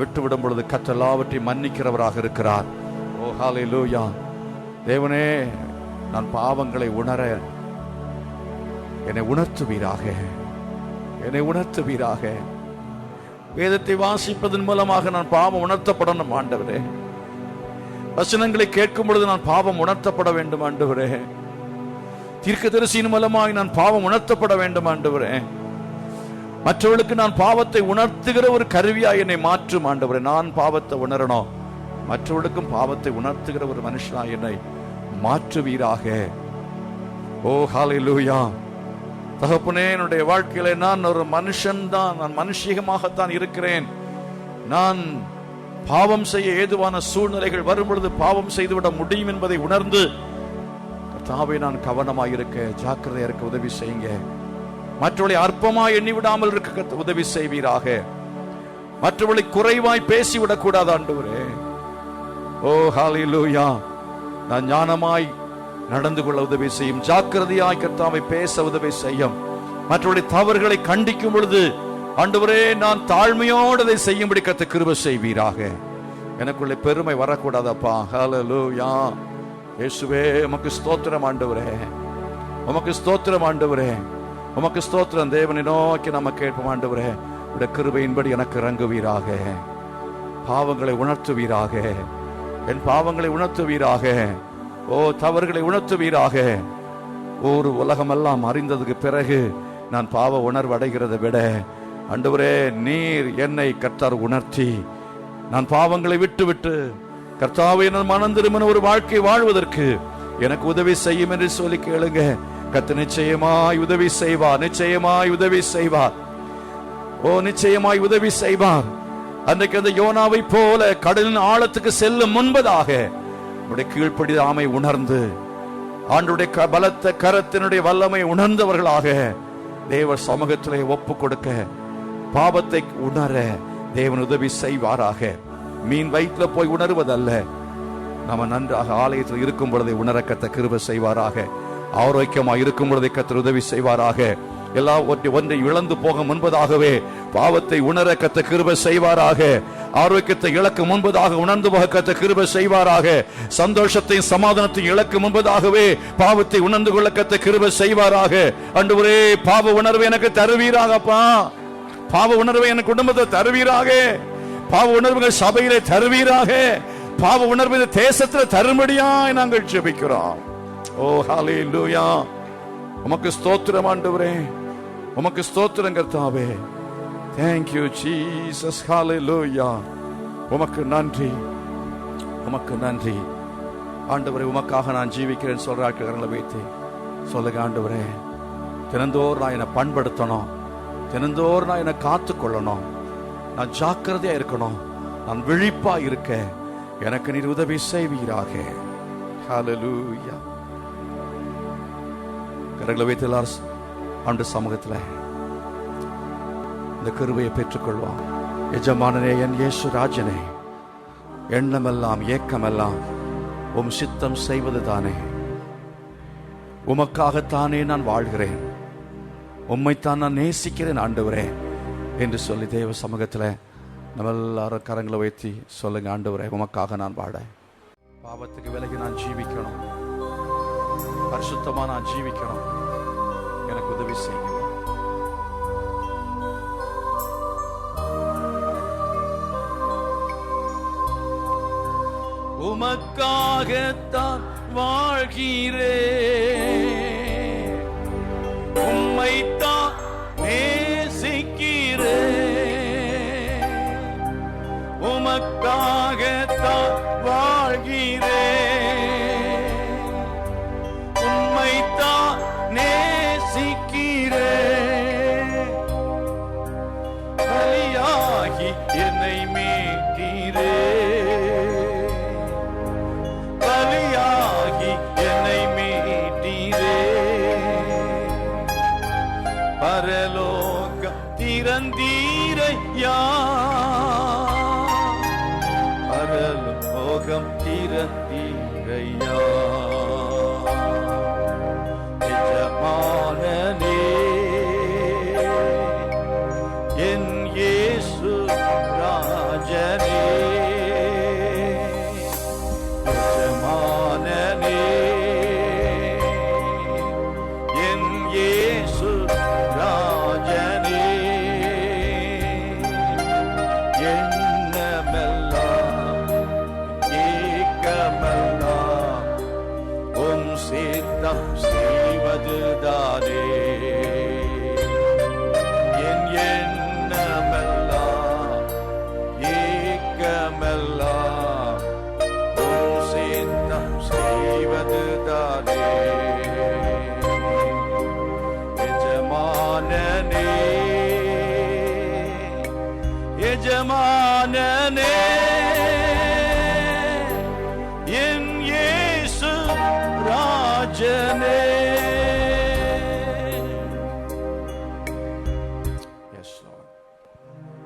விட்டுவிடும் பொழுது கர்த்தர் எல்லாவற்றையும் மன்னிக்கிறவராக இருக்கிறார். ஓ ஹல்லேலூயா. தேவனே நான் பாவங்களை உணர என்னை உணர்த்துவீராக, என்னை உணர்த்துவீராக. வேதத்தை வாசிப்பதன் மூலமாக நான் பாவம் உணர்த்தப்படணும் ஆண்டவரே. வசனங்களை கேட்கும் பொழுது நான் பாவம் உணர்த்தப்பட வேண்டும் ஆண்டவரே. தீர்க்கதரிசியின் மூலமாக நான் பாவம் உணர்த்தப்பட வேண்டும் ஆண்டவரே. மற்றவர்களுக்கு நான் பாவத்தை உணர்த்துகிற ஒரு கருவியா என்னை மாற்றும் ஆண்டவரே. நான் பாவத்தை உணரணும், மற்றவர்களுக்கும் பாவத்தை உணர்த்துகிற ஒரு மனுஷனா என்னை மாற்றுவீராக. ஓ ஹல்லேலூயா. தகப்பனே, என்னுடைய வாழ்க்கையில நான் ஒரு மனுஷன்தான், நான் மனுஷிகமாகத்தான் இருக்கிறேன். நான் பாவம் செய்ய ஏதுவான சூழ்நிலைகள் வரும் பொழுது பாவம் செய்துவிட முடியும் என்பதை உணர்ந்து கர்த்தாவே, நான் கவனமாய் இருக்க, ஜாக்கிரதையா இருக்க உதவி செய்யுங்க. மற்றவர்களை அற்பமாய் எண்ணி விடாமல் இருக்க உதவி செய்வீராக. மற்றவர்களை குறைவாய் பேசிவிடக் கூடாது ஆண்டவரே. ஓ ஹல்லேலூயா. நான் ஞானமாய் நடந்து கொள்ள உதவி செய்யும். ஜாக்கிரதையாய் கர்த்தாவை பேச உதவி செய்யும். மற்றவருடைய தவறுகளை கண்டிக்கும் பொழுது ஆண்டவரே, நான் தாழ்மையோடு அதை செய்யும்படி கர்த்தர் கிருபை செய்வீராக. எனக்குள்ளே பெருமை வரக்கூடாதப்பா. ஹல்லேலூயா. இயேசுவே, உமக்கு ஸ்தோத்திரம் ஆண்டவரே, உமக்கு ஸ்தோத்திரம் ஆண்டவரே, உமக்கு ஸ்தோத்திரம். தேவனை நோக்கி நம்ம கேட்போம் ஆண்டவரே, உடைய கிருபையின்படி எனக்கு இறங்குவீராக. பாவங்களை உணர்த்துவீராக, என் பாவங்களை உணர்த்துவீராக. ஓ, தவறுகளை உணர்த்துவீராக. ஒரு உலகமெல்லாம் அறிந்ததுக்கு பிறகு நான் பாவ உணர்வு அடைகிறதை விட ஆண்டவரே, நீர் என்னை கர்த்தர் உணர்த்தி நான் பாவங்களை விட்டு கர்த்தாவை நான் மனம் திரும்பின ஒரு வாழ்க்கை வாழ்வதற்கு எனக்கு உதவி செய்யும் என்று சொல்லி கேளுங்க. கர்த்தர் நிச்சயமாய் உதவி செய்வார், நிச்சயமாய் உதவி செய்வார். ஓ, நிச்சயமாய் உதவி செய்வார். அன்றைக்கு அந்த யோனாவை போல கடலின் ஆழத்துக்கு செல்லும் முன்பதாக உடைய கீழ்ப்படியாமை உணர்ந்து ஆண்டுடைய பலத்த கரத்தினுடைய வல்லமை உணர்ந்தவர்களாக தேவ சமூகத்திலே ஒப்பு கொடுக்க, பாவத்தை உணர தேவன் உதவி செய்வாராக. மீன் வயிற்றுல போய் உணர்வதல்ல, நம்ம நன்றாக ஆலயத்தில் இருக்கும் பொழுதை உணர கர்த்தர் கிருபை செய்வாராக. ஆரோக்கியமாக இருக்கும் பொழுதை கர்த்தர் உதவி செய்வாராக. எல்லா ஒன்றை இழந்து போக முன்பதாகவே பாவத்தை உணர கர்த்தர் கிருபை செய்வாராக. ஆரோக்கியத்தை இழக்க முன்பதாக உணர்ந்து போக கர்த்தர் கிருபை செய்வாராக. சந்தோஷத்தையும் சமாதானத்தையும் இழக்க முன்பதாகவே பாவத்தை உணர்ந்து கொள்ள கர்த்தர் கிருபை செய்வாராக. ஆண்டவரே, பாவ உணர்வை எனக்கு தருவீராகப்பா. பாவ உணர்வை என் குடும்பத்தை தருவீராக. பாவ உணர்வுகள் சபையிலே தருவீராக. பாவ உணர்வு தேசத்தில் தரும்படியாய் நாங்கள் ஜெபிக்கிறோம். ஓ ஹல்லேலூயா. உமக்கு ஸ்தோத்திரம் ஆண்டவரே, உமக்கு ஸ்தோத்திரம் கர்த்தாவே. Thank you Jesus. Hallelujah. உமக்கு நன்றி, உமக்கு நன்றி ஆண்டவரே. உமக்காக நான் ஜீவிக்கிறேன் சொல்ற கரங்களை வைத்து சொல்லுங்க ஆண்டவரே. தினந்தோறும் நான் என்னை பண்படுத்தணும், தினந்தோறும் நான் என்னை காத்துக்கொள்ளணும், நான் ஜாக்கிரதையா இருக்கணும், நான் விழிப்பா இருக்க எனக்கு நீர் உதவி செய்வீராக. ஹல்லேலூயா. கரங்களை வைத்து எல்லாரும் ஆண்டு சமூகத்தில் இந்த கிருபையை பெற்றுக்கொள்வான். எஜமானனே, என் இயேசு ராஜனே, எண்ணமெல்லாம் ஏக்கமெல்லாம் உம் சித்தம் செய்வது தானே. உமக்காகத்தானே நான் வாழ்கிறேன், உம்மைத்தான் நான் நேசிக்கிறேன் ஆண்டவரே என்று சொல்லி தேவ சமூகத்தில் நம்ம எல்லாரும் கரங்களை வைத்து சொல்லுங்க. ஆண்டவரே, உமக்காக நான் வாழ, பாவத்துக்கு விலகி நான் ஜீவிக்கணும், பரிசுத்தமா நான் ஜீவிக்கணும், எனக்கு உதவி செய்யுங்க. உமக்காகத்தான் வாழ்கிறேன், உம்மைத்தான் நேசிக்கிறேன். உமக்காகத்தான் வாழ்கிறேன், உம்மைத்தான் நேசிக்கிறேன். பலியாகி என்னை மீட்டீரே, பலியாகி என்னை மீட்டீரே. பரலோகம் திறந்தீரையா, பரலோகம் திறந்தீரையா. எஜமானனே, என் இயேசு ராஜனே, எஜமானனே, என் இயேசு ராஜனே. எண்ணமெல்லாம் ஏக்கமெல்லாம் உம் சித்தம் செய்வதுதானே. என் எண்ணமெல்லாம் ஏக்கமெல்லாம் உம் சித்தம் செய்வதுதானே. எஜமானனே, எஜமானனே, என் இயேசு ராஜனே.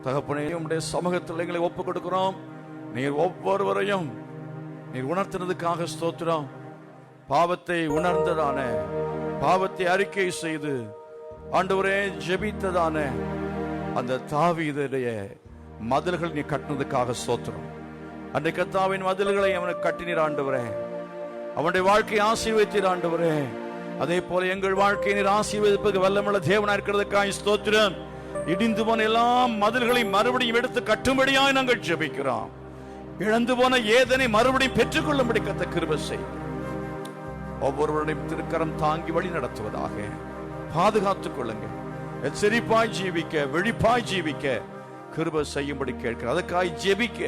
தகப்பனே, உம்முடைய சமூகத்தில் எங்களை ஒப்புக் கொடுக்கிறோம். நீர் ஒவ்வொருவரையும் நீர் உணர்த்தினதுக்காக ஸ்தோத்திரம். பாவத்தை உணர்ந்ததான, பாவத்தை அறிக்கை செய்து ஆண்டவரே ஜெபித்ததான அந்த தாவீதுடைய மதில்கள் நீ கட்டினதுக்காக ஸ்தோத்திரம். அன்றைய கர்த்தாவின் மதில்களை அவனுக்கு கட்டினீர் ஆண்டவரே. அவனுடைய வாழ்க்கையை ஆசீர்வதித்தீர் ஆண்டவரே. அதே போல எங்கள் வாழ்க்கையை நீர் ஆசீர்வதிப்பதற்கு வல்லமுள்ள தேவனாய் இருக்கிறதுக்காக ஸ்தோத்திரம். இடிந்து போன எல்லா மதில்களையும் மறுபடியும் எடுத்து கட்டும்படியாய் நாங்கள் ஜெபிக்கிறோம். இழந்து போன ஏதனை மறுபடியும் பெற்றுக்கொள்ளும்படி கர்த்தர் கிருபை செய்யும். ஒவ்வொருவருடையும் திருக்கரம் தாங்கி வழி நடத்துவதாக. பாதுகாத்துக் கொள்ளுங்க. எச்சரிப்பாய் ஜீவிக்க, விழிப்பாய் ஜீவிக்க கிருபை செய்யும்படி கேட்கிறேன். அதுக்காய் ஜெபிக்க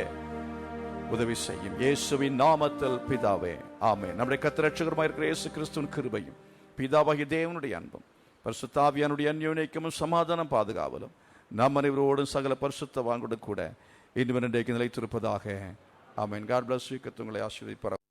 உதவி செய்யும். இயேசுவின் நாமத்தில் பிதாவே, ஆமென். நம்முடைய கர்த்தர் இரட்சகருமாய் இருக்கிற இயேசு கிறிஸ்துவின் கிருபையும் பிதாவாகிய தேவனுடைய அன்பும் பரிசுத்த ஆவியானுடைய அன்யோன்யமும் சமாதானம் பாதுகாவலும் நம் அனைவரோடும் சகல பரிசுத்தவான்களுடன் கூட இன்றும் இன்றைக்கு நிலைத்திருப்பதாக. ஆமென். God bless you. கர்த்தர் உங்களை ஆசீர்வதிப்பார்.